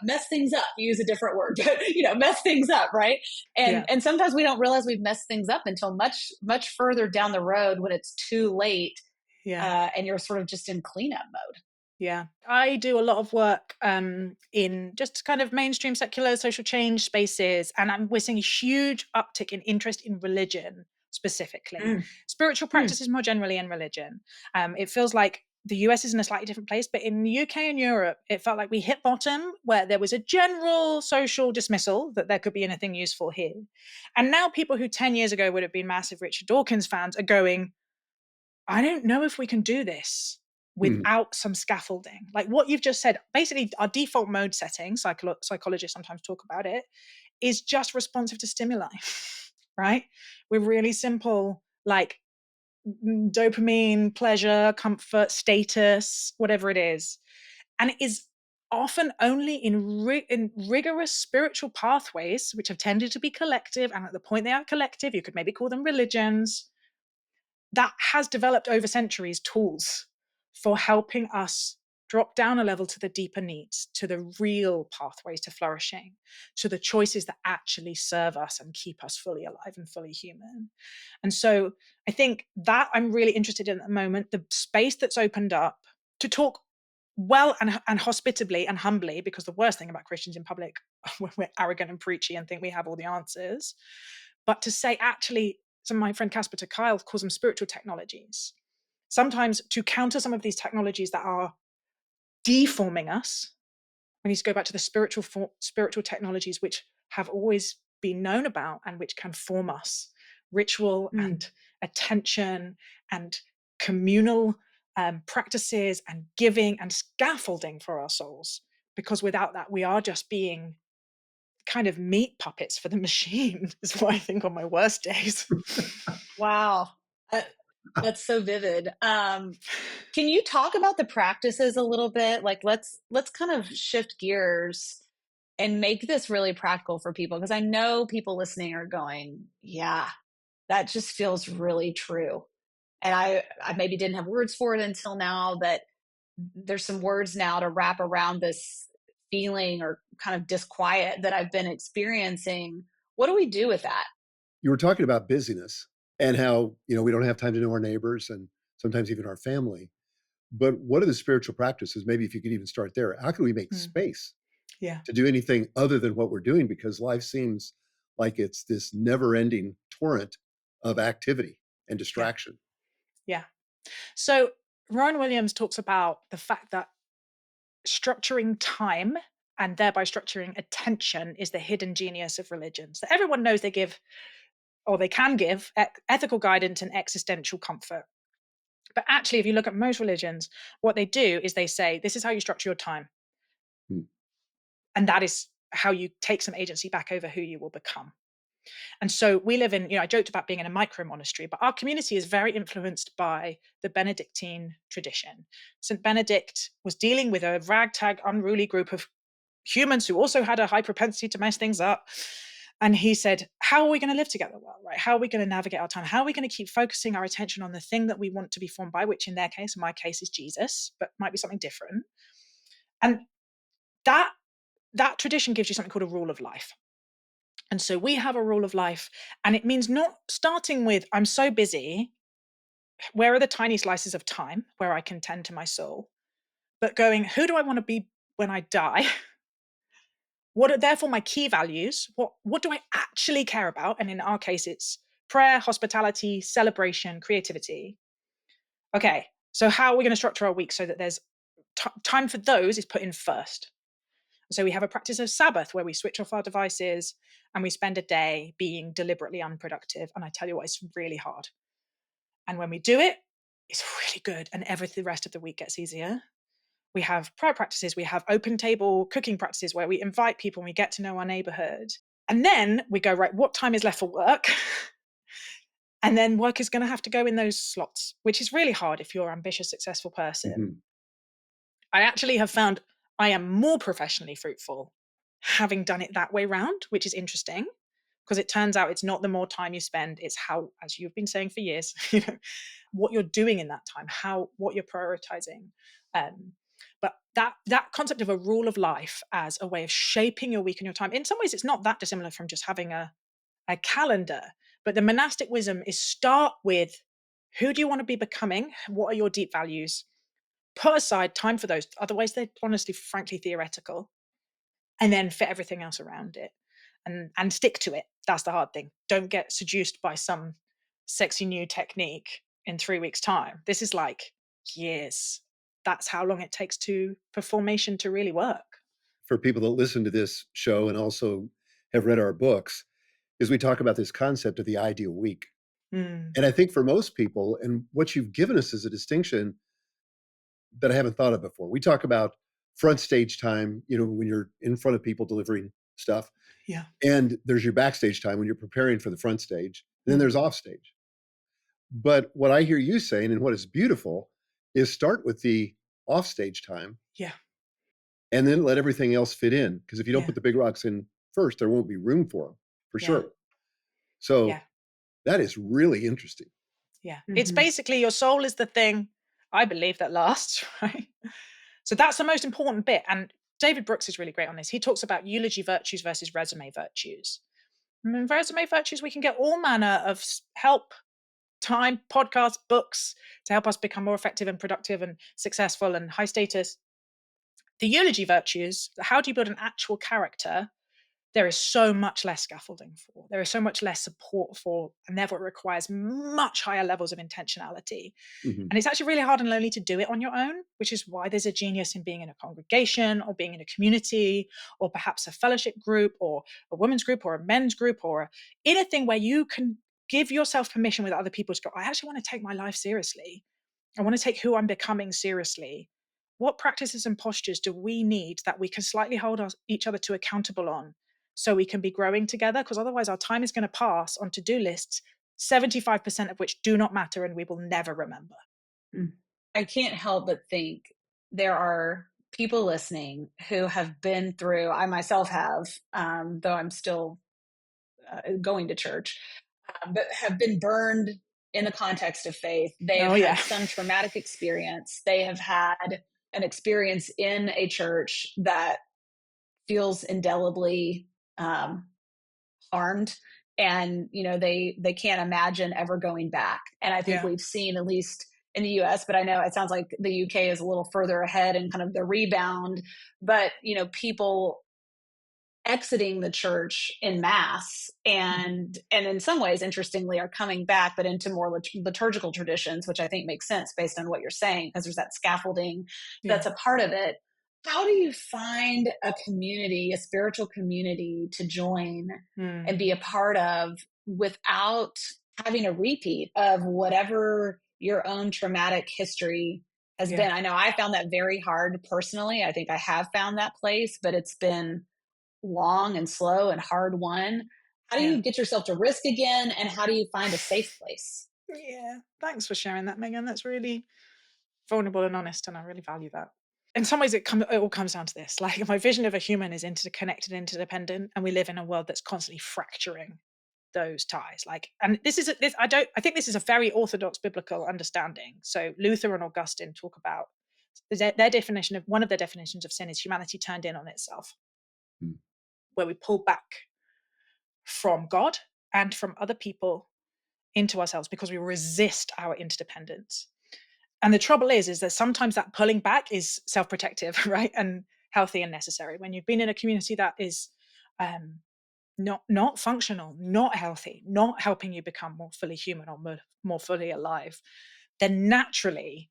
mess things up. Use a different word, but mess things up, right? And Yeah. and sometimes we don't realize we've messed things up until much much further down the road when it's too late, Yeah. and you're sort of just in cleanup mode. Yeah. I do a lot of work in just kind of mainstream secular social change spaces, and we're seeing a huge uptick in interest in religion specifically, Mm, spiritual mm, practices more generally, and religion. It feels like the US is in a slightly different place, but in the UK and Europe, it felt like we hit bottom where there was a general social dismissal that there could be anything useful here. And now people who 10 years ago would have been massive Richard Dawkins fans are going, I don't know if we can do this Mhm. without some scaffolding. Like what you've just said, basically, our default mode setting, psychologists sometimes talk about it, is just responsive to stimuli, right? We're really simple, like dopamine, pleasure, comfort, status, whatever it is. And it is often only in rigorous spiritual pathways, which have tended to be collective. And at the point they are collective, you could maybe call them religions, that has developed over centuries tools for helping us drop down a level to the deeper needs, to the real pathways to flourishing, to the choices that actually serve us and keep us fully alive and fully human. And so I think that I'm really interested in at the moment, the space that's opened up to talk well and hospitably and humbly, because the worst thing about Christians in public, when we're arrogant and preachy and think we have all the answers, but to say actually, so my friend Casper to Kyle calls them spiritual technologies. Sometimes to counter some of these technologies that are deforming us, we need to go back to the spiritual technologies which have always been known about and which can form us. Ritual mm. and attention and communal practices and giving and scaffolding for our souls. Because without that, we are just being kind of meat puppets for the machine, is what I think on my worst days. Wow. Uh, that's so vivid. Can you talk about the practices a little bit? Like let's kind of shift gears and make this really practical for people, because I know people listening are going, yeah, that just feels really true. And I maybe didn't have words for it until now, but there's some words now to wrap around this feeling or kind of disquiet that I've been experiencing. What do we do with that? You were talking about busyness and how, we don't have time to know our neighbors and sometimes even our family. But what are the spiritual practices? Maybe if you could even start there. How can we make Mm, space yeah, to do anything other than what we're doing? Because life seems like it's this never ending torrent of activity and yeah, distraction. yeah. So Rowan Williams talks about the fact that structuring time and thereby structuring attention is the hidden genius of religions. That everyone knows they give or they can give ethical guidance and existential comfort. But actually, if you look at most religions, what they do is they say, this is how you structure your time. Hmm. And that is how you take some agency back over who you will become. And so we live in, I joked about being in a micro monastery, but our community is very influenced by the Benedictine tradition. St. Benedict was dealing with a ragtag, unruly group of humans who also had a high propensity to mess things up. And he said, how are we going to live together well, right? How are we going to navigate our time? How are we going to keep focusing our attention on the thing that we want to be formed by, which in their case, in my case, is Jesus, but might be something different. And that that tradition gives you something called a rule of life. And so we have a rule of life, and it means not starting with, I'm so busy, where are the tiny slices of time where I can tend to my soul, but going, who do I want to be when I die? What are therefore my key values? What do I actually care about? And in our case, it's prayer, hospitality, celebration, creativity. Okay, so how are we going to structure our week so that there's time for those is put in first? So we have a practice of Sabbath where we switch off our devices and we spend a day being deliberately unproductive. And I tell you what, it's really hard. And when we do it, is really good, and the rest of the week gets easier. We have prayer practices, we have open table cooking practices where we invite people and we get to know our neighborhood. And then we go, right, what time is left for work? And then work is going to have to go in those slots, which is really hard if you're an ambitious, successful person. Mhm. I actually have found I am more professionally fruitful having done it that way round, which is interesting because it turns out it's not the more time you spend, it's how, as you've been saying for years, what you're doing in that time, what you're prioritizing. Um, but that concept of a rule of life as a way of shaping your week and your time, in some ways, it's not that dissimilar from just having a calendar. But the monastic wisdom is start with who do you want to be becoming? What are your deep values? Put aside time for those. Otherwise, they're honestly, frankly, theoretical. And then fit everything else around it and stick to it. That's the hard thing. Don't get seduced by some sexy new technique in 3 weeks' time. This is like years. That's how long it takes for formation to really work. For people that listen to this show and also have read our books, is we talk about this concept of the ideal week. Mm, And I think for most people, and what you've given us is a distinction that I haven't thought of before. We talk about front stage time, when you're in front of people delivering stuff, yeah. and there's your backstage time when you're preparing for the front stage, and then Mm, there's off stage. But what I hear you saying, and what is beautiful, is start with the off stage time yeah. and then let everything else fit in. Because if you don't Yeah. put the big rocks in first, there won't be room for them, for Yeah. sure. So Yeah. that is really interesting. Yeah. It's Mhm. basically your soul is the thing I believe that lasts, right? So that's the most important bit. And David Brooks is really great on this. He talks about eulogy virtues versus resume virtues. In resume virtues, we can get all manner of help, time, podcasts, books to help us become more effective and productive and successful and high status. The eulogy virtues, how do you build an actual character? There is so much less scaffolding for, there is so much less support for, and therefore it requires much higher levels of intentionality. Mhm. And it's actually really hard and lonely to do it on your own, which is why there's a genius in being in a congregation or being in a community or perhaps a fellowship group or a women's group or a men's group or anything where you can give yourself permission with other people to go, I actually want to take my life seriously. I want to take who I'm becoming seriously. What practices and postures do we need that we can slightly hold each other to accountable on so we can be growing together? Because otherwise, our time is going to pass on to do lists, 75% of which do not matter and we will never remember. Mm. I can't help but think there are people listening who have been through, I myself have, though I'm still going to church, but have been burned in the context of faith. They have Oh, had yeah. some traumatic experience. They have had an experience in a church that feels indelibly um, harmed, and they can't imagine ever going back. And I think Yeah. we've seen, at least in the US, but I know it sounds like the UK is a little further ahead in kind of the rebound, but people exiting the church in mass, and in some ways interestingly are coming back, but into more liturgical traditions, which I think makes sense based on what you're saying, because there's that scaffolding Yeah. that's a part of it. How do you find a community, a spiritual community, to join and be Mm. a part of without having a repeat of whatever your own traumatic history has Yeah. been? I know I found that very hard personally. I think I have found that place, but it's been long and slow and hard won. How do Yeah. you get yourself to risk again? And how do you find a safe place? Yeah. Thanks for sharing that, Megan. That's really vulnerable and honest, and I really value that. In some ways, it all comes down to this. Like my vision of a human is interconnected, interdependent, and we live in a world that's constantly fracturing those ties. Like, and I think this is a very orthodox biblical understanding. So Luther and Augustine talk about their definition of one of their definitions of sin is humanity turned in on itself, Mm. where we pull back from God and from other people into ourselves because we resist our interdependence. And the trouble is that sometimes that pulling back is self-protective, right? And healthy and necessary. When you've been in a community that is um, not functional, not healthy, not helping you become more fully human or more fully alive, then naturally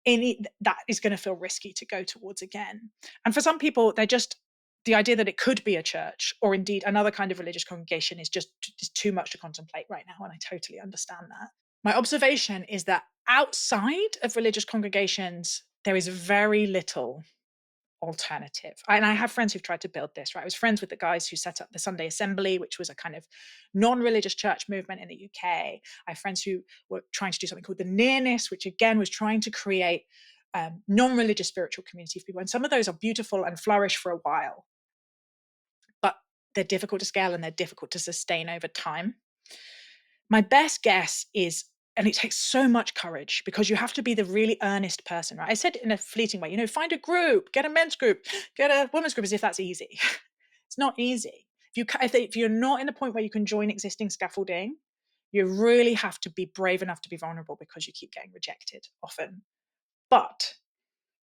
that is going to feel risky to go towards again. And for some people, they're just the idea that it could be a church or indeed another kind of religious congregation is just too much to contemplate right now. And I totally understand that. My observation is that outside of religious congregations, there is very little alternative. And I have friends who've tried to build this, right? I was friends with the guys who set up the Sunday Assembly, which was a kind of non-religious church movement in the UK. I have friends who were trying to do something called the Nearness, which again was trying to create non-religious spiritual community for people. And some of those are beautiful and flourish for a while, but they're difficult to scale and they're difficult to sustain over time. My best guess is, and it takes so much courage because you have to be the really earnest person, right? I said in a fleeting way, find a group, get a men's group, get a women's group, as if that's easy. It's not easy. If you're not in a point where you can join existing scaffolding, you really have to be brave enough to be vulnerable because you keep getting rejected often. But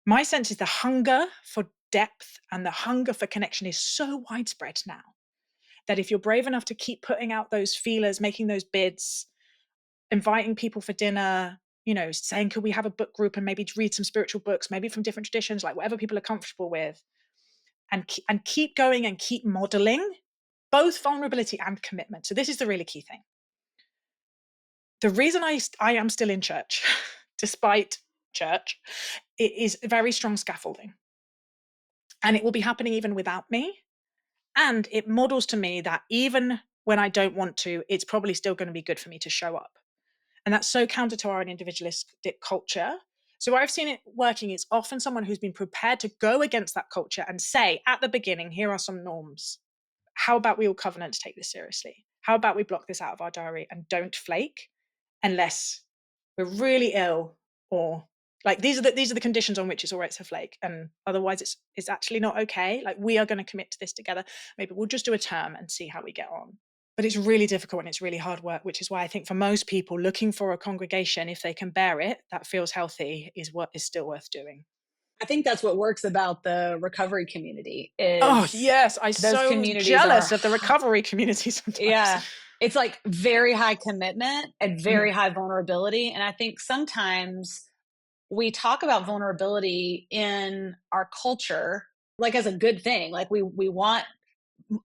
my sense is the hunger for depth and the hunger for connection is so widespread now that if you're brave enough to keep putting out those feelers, making those bids, inviting people for dinner, saying, could we have a book group and maybe read some spiritual books, maybe from different traditions, like whatever people are comfortable with, and keep going and keep modeling both vulnerability and commitment. So this is the really key thing. The reason I am still in church, despite church, it is very strong scaffolding. And it will be happening even without me. And it models to me that even when I don't want to, it's probably still going to be good for me to show up. And that's so counter to our individualistic culture. So where I've seen it working is often someone who's been prepared to go against that culture and say at the beginning, here are some norms. How about we all covenant to take this seriously? How about we block this out of our diary and don't flake unless we're really ill, or like these are the conditions on which it's all right to flake, and otherwise it's actually not okay. Like, we are going to commit to this together. Maybe we'll just do a term and see how we get on. But it's really difficult and it's really hard work, which is why I think for most people looking for a congregation, if they can bear it, that feels healthy, is what is still worth doing. I think that's what works about the recovery community Oh is yes, I'm those so communities jealous are, of the recovery community sometimes. yeah, it's like very high commitment and very high vulnerability. And I think sometimes we talk about vulnerability in our culture like as a good thing. Like we want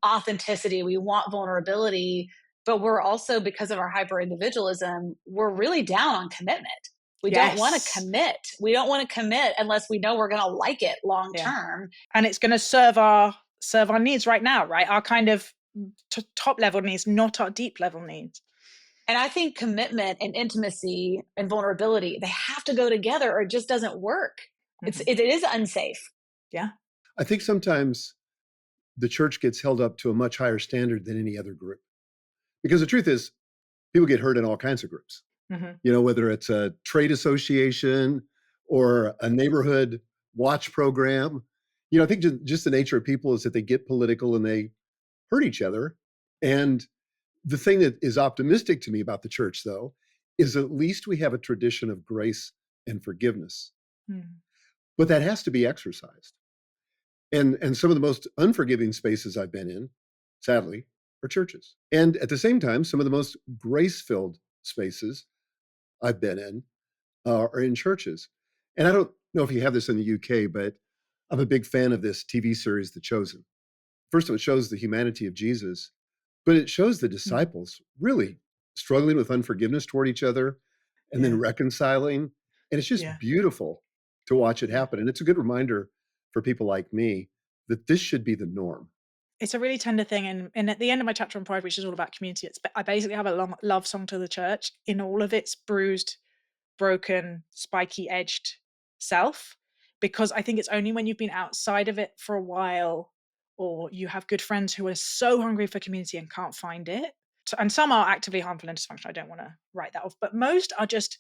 authenticity, we want vulnerability, but we're also, because of our hyper individualism, we're really down on commitment. We don't want to Yes. commit. We don't want to commit unless we know we're going to like it long Yeah. term. And it's going to serve our needs right now, right? Our kind of top level needs, not our deep level needs. And I think commitment and intimacy and vulnerability, they have to go together or it just doesn't work. It is unsafe. Yeah. I think sometimes the church gets held up to a much higher standard than any other group. Because the truth is, people get hurt in all kinds of groups. Whether it's a trade association or a neighborhood watch program. I think just the nature of people is that they get political and they hurt each other. And the thing that is optimistic to me about the church, though, is at least we have a tradition of grace and forgiveness. But that has to be exercised. And some of the most unforgiving spaces I've been in, sadly, are churches. And at the same time, some of the most grace-filled spaces I've been in are in churches. And I don't know if you have this in the UK, but I'm a big fan of this TV series, The Chosen. First of all, it shows the humanity of Jesus, but it shows the disciples really struggling with unforgiveness toward each other and then reconciling. And it's just beautiful to watch it happen. And it's a good reminder for people like me that this should be the norm. It's a really tender thing. And at the end of my chapter on Pride, which is all about community, I basically have a long love song to the church in all of its bruised, broken, spiky edged self, because I think it's only when you've been outside of it for a while, or you have good friends who are so hungry for community and can't find it. And some are actively harmful and dysfunctional. I don't want to write that off, but most are just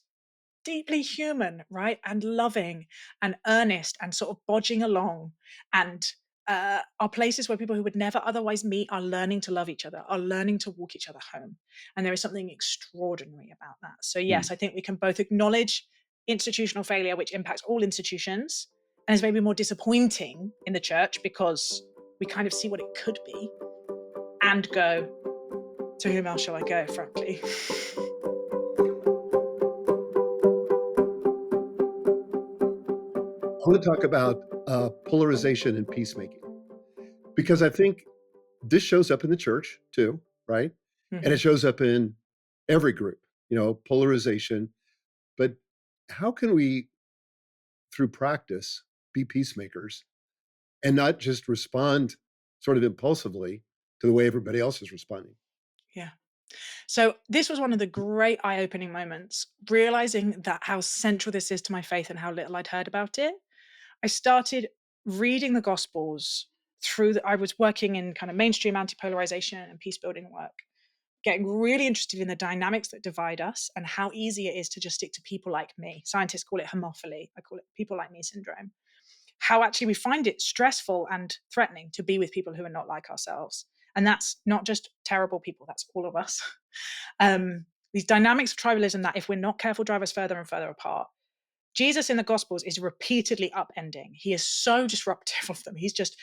deeply human, right? And loving and earnest and sort of bodging along, and are places where people who would never otherwise meet are learning to love each other, are learning to walk each other home. And there is something extraordinary about that. So yes, I think we can both acknowledge institutional failure, which impacts all institutions, and is maybe more disappointing in the church because we kind of see what it could be, and go, to whom else shall I go, frankly? I want to talk about polarization and peacemaking, because I think this shows up in the church too, right? And it shows up in every group. polarization. But how can we, through practice, be peacemakers and not just respond sort of impulsively to the way everybody else is responding? Yeah. So this was one of the great eye-opening moments, realizing that how central this is to my faith and how little I'd heard about it. I started reading the Gospels I was working in kind of mainstream anti-polarization and peace building work, getting really interested in the dynamics that divide us and how easy it is to just stick to people like me. Scientists call it homophily. I call it people like me syndrome. How actually we find it stressful and threatening to be with people who are not like ourselves. And that's not just terrible people, that's all of us. These dynamics of tribalism that, if we're not careful, drive us further and further apart. Jesus in the Gospels is repeatedly upending. He is so disruptive of them. He's just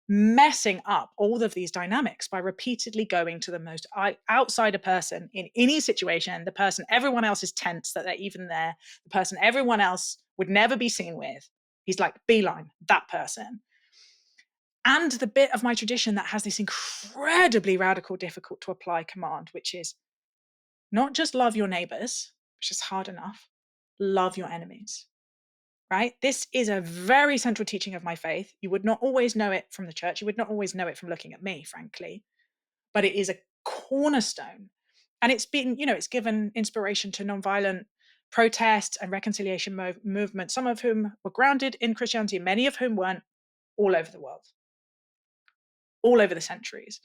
messing up all of these dynamics by repeatedly going to the most outsider person in any situation, the person everyone else is tense that they're even there, the person everyone else would never be seen with. He's like, beeline, that person. And the bit of my tradition that has this incredibly radical, difficult to apply command, which is not just love your neighbors, which is hard enough, love your enemies, right? This is a very central teaching of my faith. You would not always know it from the church. You would not always know it from looking at me, frankly, but it is a cornerstone. And it's been, it's given inspiration to nonviolent protests and reconciliation movements, some of whom were grounded in Christianity, many of whom weren't, all over the world, all over the centuries.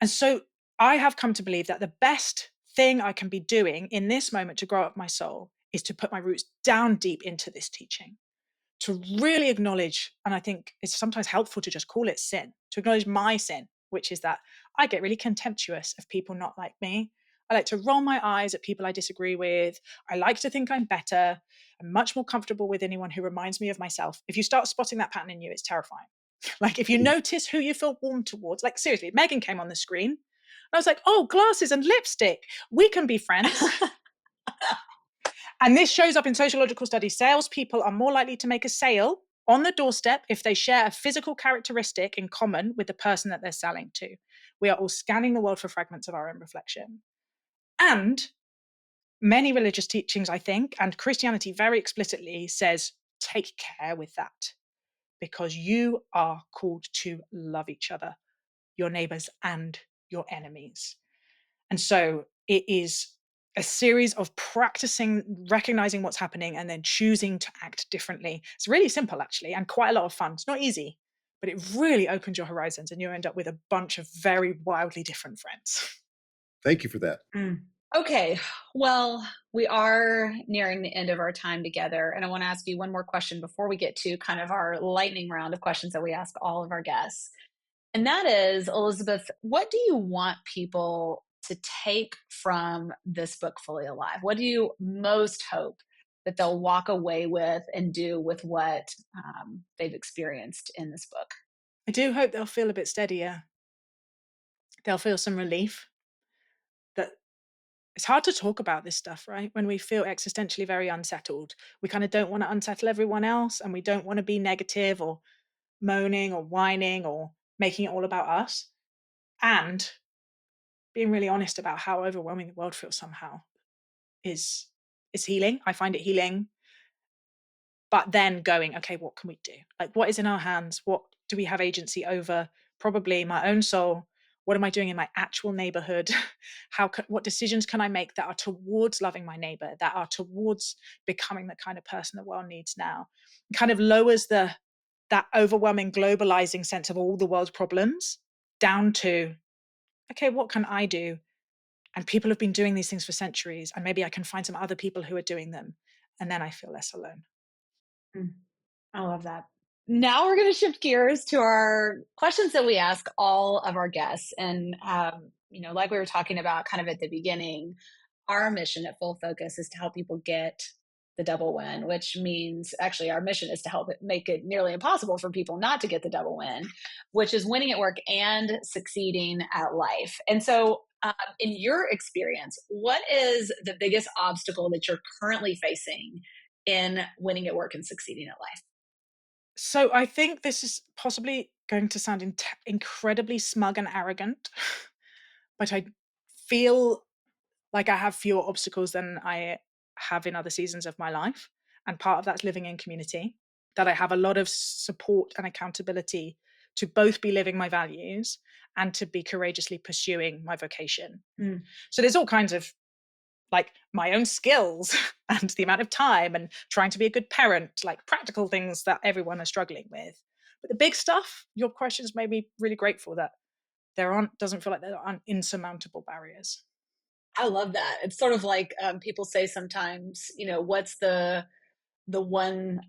And so I have come to believe that the best thing I can be doing in this moment to grow up my soul is to put my roots down deep into this teaching, to really acknowledge, and I think it's sometimes helpful to just call it sin, to acknowledge my sin, which is that I get really contemptuous of people not like me. I like to roll my eyes at people I disagree with. I like to think I'm better. I'm much more comfortable with anyone who reminds me of myself. If you start spotting that pattern in you, it's terrifying. Like if you notice who you feel warm towards, like seriously, Megan came on the screen. I was like, oh, glasses and lipstick. We can be friends. And this shows up in sociological studies. Salespeople are more likely to make a sale on the doorstep if they share a physical characteristic in common with the person that they're selling to. We are all scanning the world for fragments of our own reflection. And many religious teachings, I think, and Christianity very explicitly says, take care with that because you are called to love each other, your neighbors and your enemies. And so it is a series of practicing, recognizing what's happening, and then choosing to act differently. It's really simple, actually, and quite a lot of fun. It's not easy, but it really opens your horizons and you end up with a bunch of very wildly different friends. Thank you for that. Okay, well, we are nearing the end of our time together. And I want to ask you one more question before we get to kind of our lightning round of questions that we ask all of our guests. And that is, Elizabeth, what do you want people to take from this book, Fully Alive? What do you most hope that they'll walk away with and do with what they've experienced in this book? I do hope they'll feel a bit steadier. They'll feel some relief that it's hard to talk about this stuff, right? When we feel existentially very unsettled, we kind of don't want to unsettle everyone else and we don't want to be negative or moaning or whining or making it all about us. And being really honest about how overwhelming the world feels somehow is is healing. I find it healing. But then going, okay, what can we do? Like, what is in our hands? What do we have agency over? Probably my own soul. What am I doing in my actual neighborhood? What decisions can I make that are towards loving my neighbor, that are towards becoming the kind of person the world needs now? It kind of lowers that overwhelming globalizing sense of all the world's problems down to, okay, what can I do? And people have been doing these things for centuries, and maybe I can find some other people who are doing them. And then I feel less alone. Mm, I love that. Now we're going to shift gears to our questions that we ask all of our guests. And, like we were talking about kind of at the beginning, our mission at Full Focus is to help people get the double win, which means actually our mission is to help it make it nearly impossible for people not to get the double win, which is winning at work and succeeding at life. And so, in your experience, what is the biggest obstacle that you're currently facing in winning at work and succeeding at life? So I think this is possibly going to sound incredibly smug and arrogant, but I feel like I have fewer obstacles than I have in other seasons of my life. And part of that's living in community, that I have a lot of support and accountability to both be living my values and to be courageously pursuing my vocation. So there's all kinds of like my own skills and the amount of time and trying to be a good parent, like practical things that everyone is struggling with. But the big stuff, your questions made me really grateful that doesn't feel like there aren't insurmountable barriers. I love that. It's sort of like people say sometimes, what's the one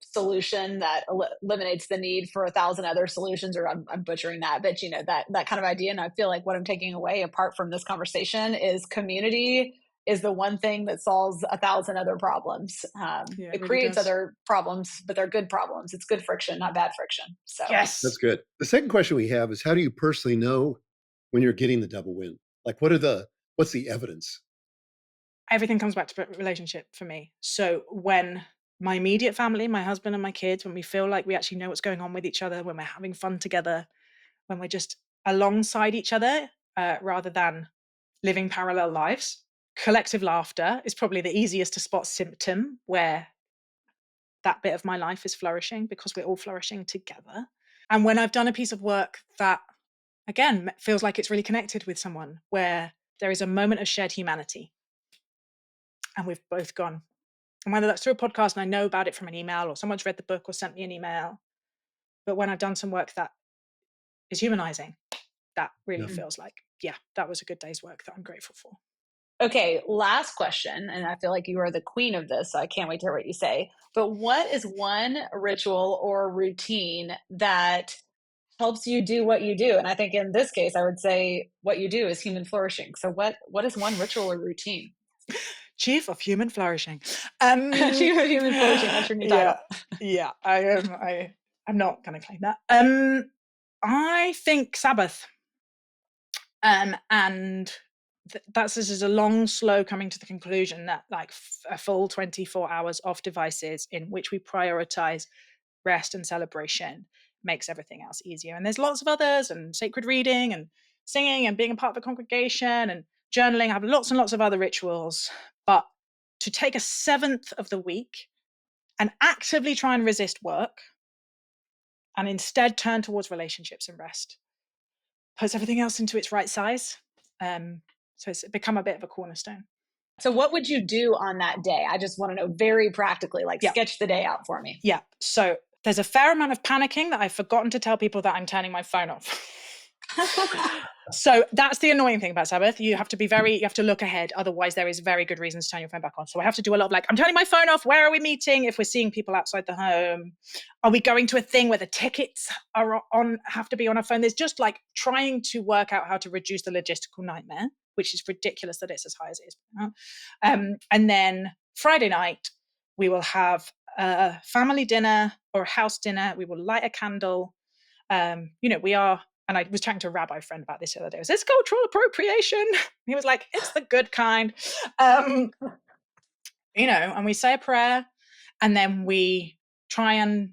solution that eliminates the need for 1,000 other solutions, or I'm butchering that, but that kind of idea. And I feel like what I'm taking away apart from this conversation is community is the one thing that solves 1,000 other problems. Yeah, It really creates does. other problems, but they're good problems. It's good friction, not bad friction. So That's Yes. good. The second question we have is, how do you personally know when you're getting the double win? Like, what's the evidence? Everything comes back to relationship for me. So when my immediate family, my husband and my kids, when we feel like we actually know what's going on with each other, when we're having fun together, when we're just alongside each other, rather than living parallel lives. Collective laughter is probably the easiest to spot symptom where that bit of my life is flourishing, because we're all flourishing together. And when I've done a piece of work that, again, feels like it's really connected with someone, where there is a moment of shared humanity and we've both gone. And whether that's through a podcast and I know about it from an email, or someone's read the book or sent me an email, but when I've done some work that is humanizing, that really Yeah. feels like, yeah, that was a good day's work that I'm grateful for. okay, last question, and I feel like you are the queen of this, so I can't wait to hear what you say. But what is one ritual or routine that helps you do what you do? And I think in this case, I would say what you do is human flourishing. So what is one ritual or routine? Chief of Human Flourishing. Chief of Human Flourishing, that's your new title. Yeah, yeah. I'm not going to claim that. I think Sabbath. And that's this is a long, slow coming to the conclusion that like a full 24 hours off devices in which we prioritize rest and celebration makes everything else easier. And there's lots of others, and sacred reading and singing and being a part of a congregation and journaling. I have lots and lots of other rituals, but to take a seventh of the week and actively try and resist work and instead turn towards relationships and rest puts everything else into its right size. So it's become a bit of a cornerstone. So what would you do on that day? I just want to know very practically, like Yeah. sketch the day out for me. Yeah. So there's a fair amount of panicking that I've forgotten to tell people that I'm turning my phone off. So that's the annoying thing about Sabbath. You have to look ahead. Otherwise, there is very good reason to turn your phone back on. So I have to do a lot of like, I'm turning my phone off. Where are we meeting? If we're seeing people outside the home, are we going to a thing where the tickets have to be on a phone? There's just like trying to work out how to reduce the logistical nightmare, which is ridiculous that it's as high as it is. And then Friday night, we will have a family dinner or a house dinner. We will light a candle. We are, and I was chatting to a rabbi friend about this the other day. Is this cultural appropriation? He was like, it's the good kind. And we say a prayer, and then we try and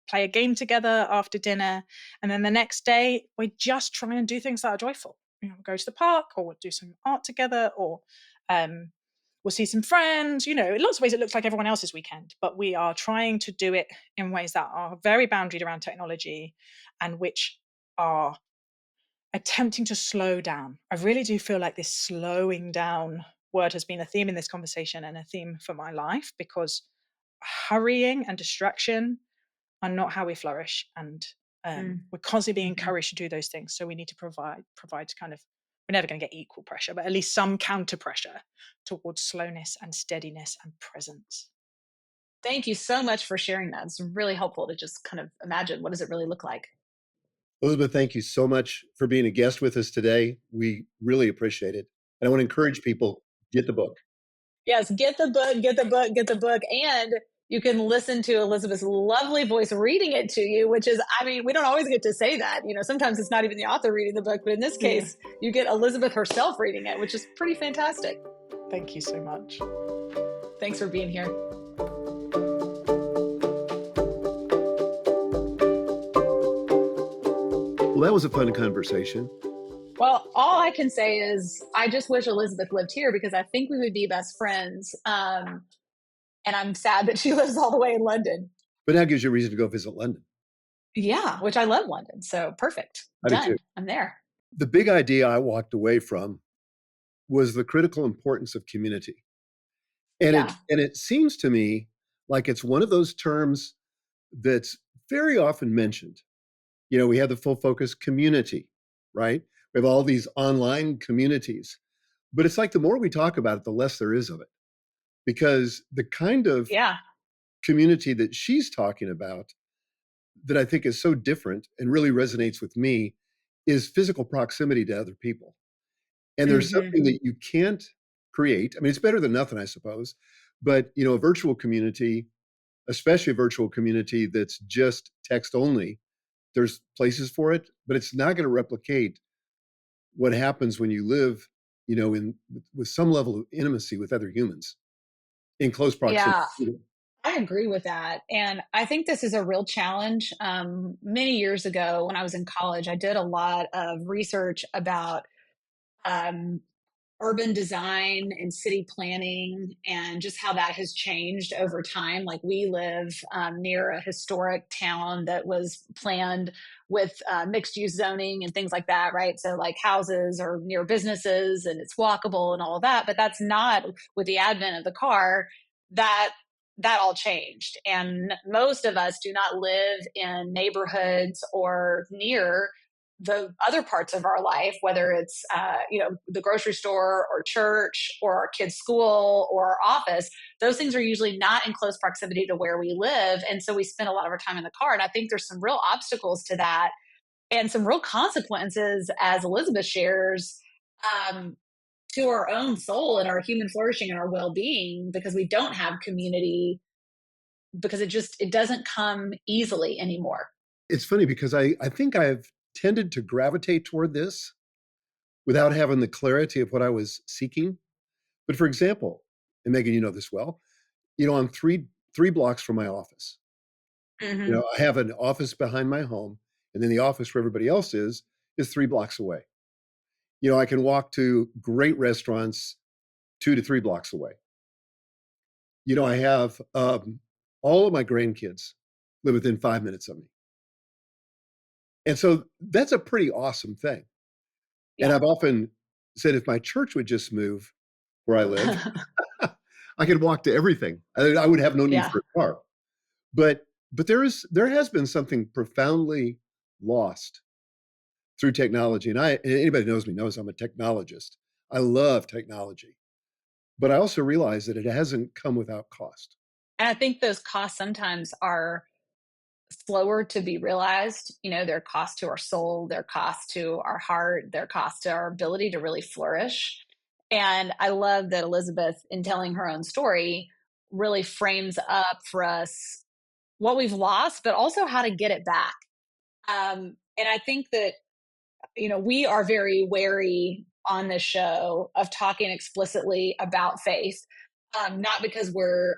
play a game together after dinner. And then the next day, we just try and do things that are joyful. Go to the park, or we'll do some art together, or we'll see some friends. In lots of ways, it looks like everyone else's weekend, but we are trying to do it in ways that are very boundaried around technology and which are attempting to slow down. I really do feel like this slowing down word has been a theme in this conversation and a theme for my life, because hurrying and distraction are not how we flourish. And we're constantly being encouraged to do those things. So we need to provide kind of, we're never going to get equal pressure, but at least some counter pressure towards slowness and steadiness and presence. Thank you so much for sharing that. It's really helpful to just kind of imagine, what does it really look like? Elizabeth, thank you so much for being a guest with us today. We really appreciate it. And I want to encourage people, get the book. Yes, get the book, get the book, get the book. And you can listen to Elizabeth's lovely voice reading it to you, which is, we don't always get to say that. Sometimes it's not even the author reading the book, but in this case, you get Elizabeth herself reading it, which is pretty fantastic. Thank you so much. Thanks for being here. Well, that was a fun conversation. Well, all I can say is I just wish Elizabeth lived here because I think we would be best friends. And I'm sad that she lives all the way in London. But that gives you a reason to go visit London. Yeah, which I love London. So perfect. I do too. Done. I'm there. The big idea I walked away from was the critical importance of community. Yeah. And it seems to me like it's one of those terms that's very often mentioned. You know, we have the full focus community, right? We have all these online communities. But it's like the more we talk about it, the less there is of it. Because the kind of Yeah. community that she's talking about that I think is so different and really resonates with me is physical proximity to other people. And there's Hmm. something that you can't create. I mean, it's better than nothing, I suppose. But, you know, a virtual community, especially a virtual community that's just text only, there's places for it, but it's not going to replicate what happens when you live, you know, in with some level of intimacy with other humans in close proximity. Yeah. I agree with that. And I think this is a real challenge. Many years ago, when I was in college, I did a lot of research about um, urban design and city planning and just how that has changed over time. Like we live near a historic town that was planned with mixed use zoning and things like that, right? So like houses are near businesses and it's walkable and all of that. But that's not with the advent of the car that that all changed. And most of us do not live in neighborhoods or near the other parts of our life, whether it's the grocery store or church or our kids' school or our office, those things are usually not in close proximity to where we live, and so we spend a lot of our time in the car. And I think there's some real obstacles to that, and some real consequences, as Elizabeth shares, um, to our own soul and our human flourishing and our well-being because we don't have community because it doesn't come easily anymore. It's funny because I think I've tended to gravitate toward this without having the clarity of what I was seeking. But for example, and Megan, you know this well, you know, I'm three blocks from my office. You Mm-hmm. know, I have an office behind my home, and then the office where everybody else is 3 blocks away. You know, I can walk to great restaurants 2 to 3 blocks away. You know, I have all of my grandkids live within 5 minutes of me. And so that's a pretty awesome thing. And Yeah. I've often said if my church would just move where I live, I could walk to everything. I would have no need Yeah. for a car. But there has been something profoundly lost through technology. And anybody who knows me knows I'm a technologist. I love technology. But I also realize that it hasn't come without cost. And I think those costs sometimes are slower to be realized. You know, their cost to our soul, their cost to our heart, their cost to our ability to really flourish. And I love that Elizabeth, in telling her own story, really frames up for us what we've lost, but also how to get it back. And I think that, we are very wary on this show of talking explicitly about faith, not because we're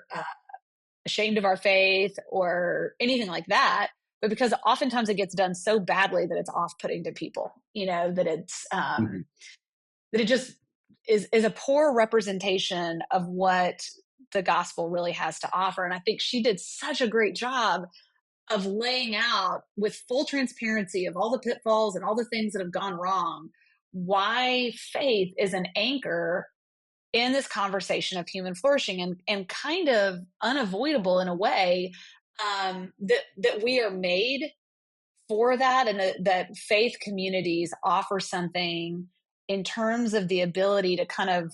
ashamed of our faith or anything like that, but because oftentimes it gets done so badly that it's off-putting to people. That Mhm. it just is a poor representation of what the gospel really has to offer. And I think she did such a great job of laying out with full transparency of all the pitfalls and all the things that have gone wrong why faith is an anchor in this conversation of human flourishing, and kind of unavoidable in a way, that we are made for that, and that faith communities offer something in terms of the ability to kind of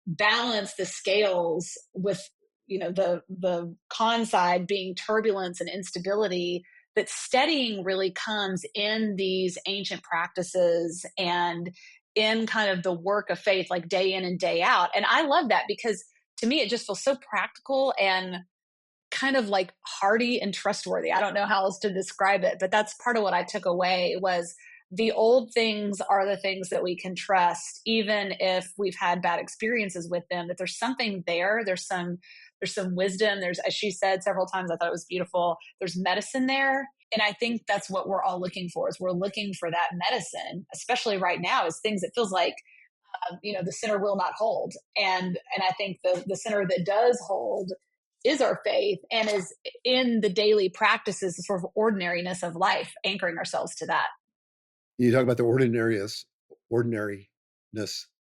balance the scales with the con side being turbulence and instability, that steadying really comes in these ancient practices and in kind of the work of faith, like day in and day out. And I love that because to me it just feels so practical and kind of like hearty and trustworthy. I don't know how else to describe it, but that's part of what I took away was the old things are the things that we can trust, even if we've had bad experiences with them, that there's something there. There's some there's some wisdom. There's, as she said several times, I thought it was beautiful. There's medicine there. And I think that's what we're all looking for, is we're looking for that medicine, especially right now, is things that feels like, the center will not hold. And I think the center that does hold is our faith, and is in the daily practices, the sort of ordinariness of life, anchoring ourselves to that. You talk about the ordinariness,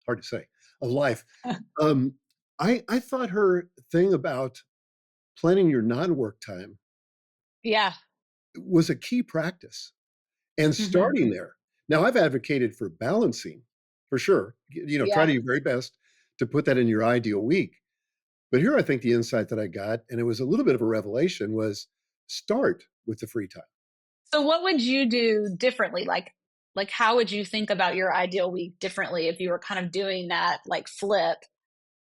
hard to say, of life. Um, I thought her thing about planning your non-work time Yeah. was a key practice, and Hmm. starting there. Now, I've advocated for balancing, for sure. Try Yeah. to do your very best to put that in your ideal week. But here, I think the insight that I got, and it was a little bit of a revelation, was start with the free time. So what would you do differently? Like how would you think about your ideal week differently if you were kind of doing that like flip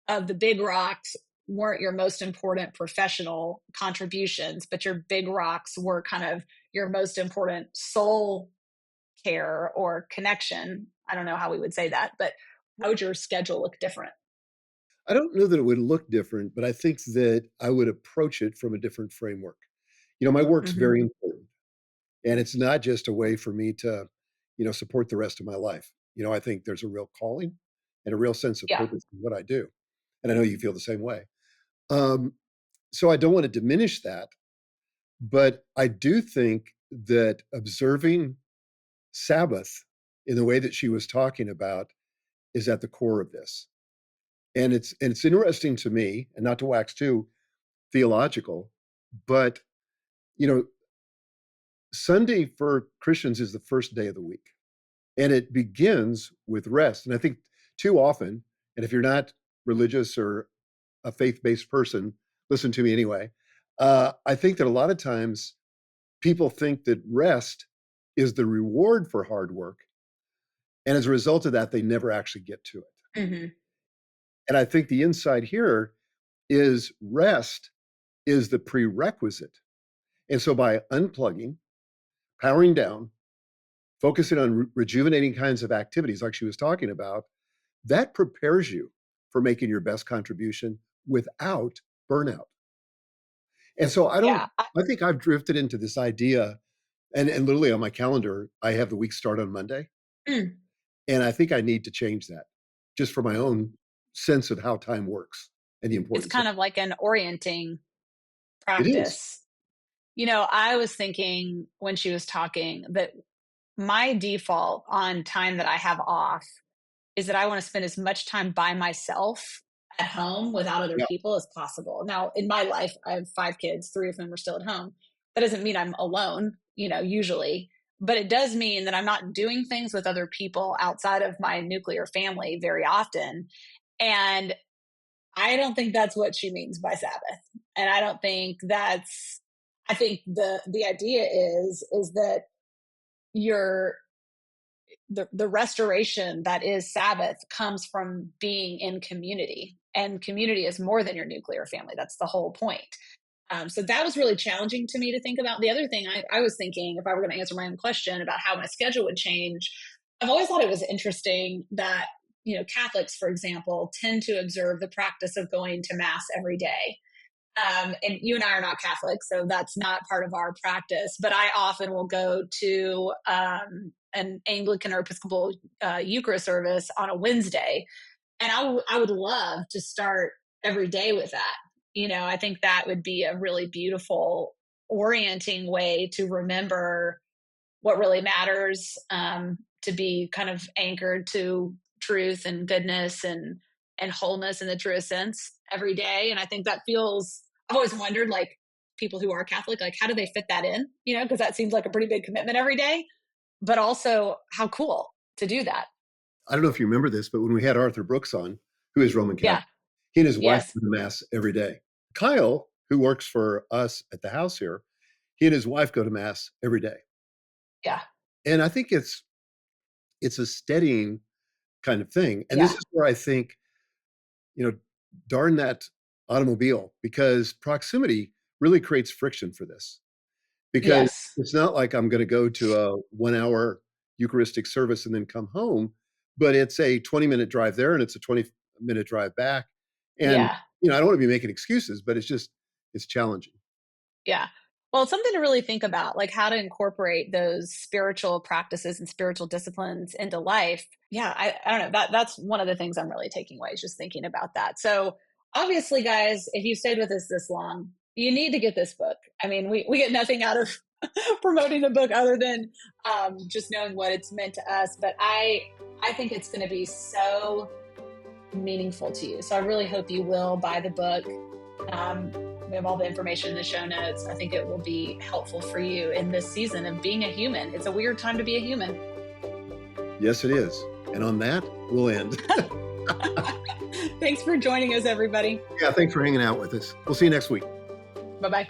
of the big rocks weren't your most important professional contributions, but your big rocks were kind of your most important soul care or connection. I don't know how we would say that, but how would your schedule look different? I don't know that it would look different, but I think that I would approach it from a different framework. My work's Hmm. very important, and it's not just a way for me to, support the rest of my life. I think there's a real calling and a real sense of Yeah. purpose in what I do, and I know you feel the same way. Um, so I don't want to diminish that, but I do think that observing Sabbath in the way that she was talking about is at the core of this. And it's interesting to me, and not to wax too theological, but you know, Sunday for Christians is the first day of the week, and it begins with rest. And I think too often, and if you're not religious or a faith-based person, listen to me anyway. I think that a lot of times people think that rest is the reward for hard work, and as a result of that, they never actually get to it. Hmm. And I think the insight here is rest is the prerequisite. And so by unplugging, powering down, focusing on rejuvenating kinds of activities like she was talking about, that prepares you for making your best contribution without burnout. And so Yeah. I think I've drifted into this idea, and literally on my calendar, I have the week start on Monday. Mm. And I think I need to change that just for my own sense of how time works and the It's importance of kind of like an orienting it is. practice. I was thinking when she was talking that my default on time that I have off is that I want to spend as much time by myself at home without other Yeah. people as possible. Now, in my life, I have 5 kids, 3 of them are still at home. That doesn't mean I'm alone, usually, but it does mean that I'm not doing things with other people outside of my nuclear family very often. And I don't think that's what she means by Sabbath. And I don't think that's, I think the idea is that your the restoration that is Sabbath comes from being in community, and community is more than your nuclear family. That's the whole point. So that was really challenging to me to think about. The other thing I was thinking, if I were going to answer my own question about how my schedule would change, I've always thought it was interesting that Catholics, for example, tend to observe the practice of going to mass every day. And you and I are not Catholic, so that's not part of our practice. But I often will go to an Anglican or Episcopal Eucharist service on a Wednesday, and I would love to start every day with that. I think that would be a really beautiful orienting way to remember what really matters, to be kind of anchored to truth and goodness and wholeness in the truest sense every day. And I think that feels, I've always wondered, like, people who are Catholic, like, how do they fit that in? Because that seems like a pretty big commitment every day, but also how cool to do that. I don't know if you remember this, but when we had Arthur Brooks on, who is Roman Catholic, Yeah. he and his wife Yes. go to mass every day. Kyle, who works for us at the house here, he and his wife go to mass every day. Yeah. And I think it's a steadying kind of thing. And this Yeah. is where I think, you know, darn that automobile, because proximity really creates friction for this. Because Yes. it's not like I'm going to go to a 1 hour Eucharistic service and then come home, but it's a 20-minute drive there and it's a 20-minute drive back. And Yeah. I don't want to be making excuses, but it's challenging. Yeah. Well, it's something to really think about, like how to incorporate those spiritual practices and spiritual disciplines into life. Yeah, I don't know. That's one of the things I'm really taking away is just thinking about that. So obviously, guys, if you stayed with us this long, you need to get this book. I mean, we get nothing out of promoting the book other than just knowing what it's meant to us. But I think it's going to be so meaningful to you. So I really hope you will buy the book. We have all the information in the show notes. I think it will be helpful for you in this season of being a human. It's a weird time to be a human. Yes, it is. And on that, we'll end. Thanks for joining us, everybody. Yeah, thanks for hanging out with us. We'll see you next week. Bye-bye.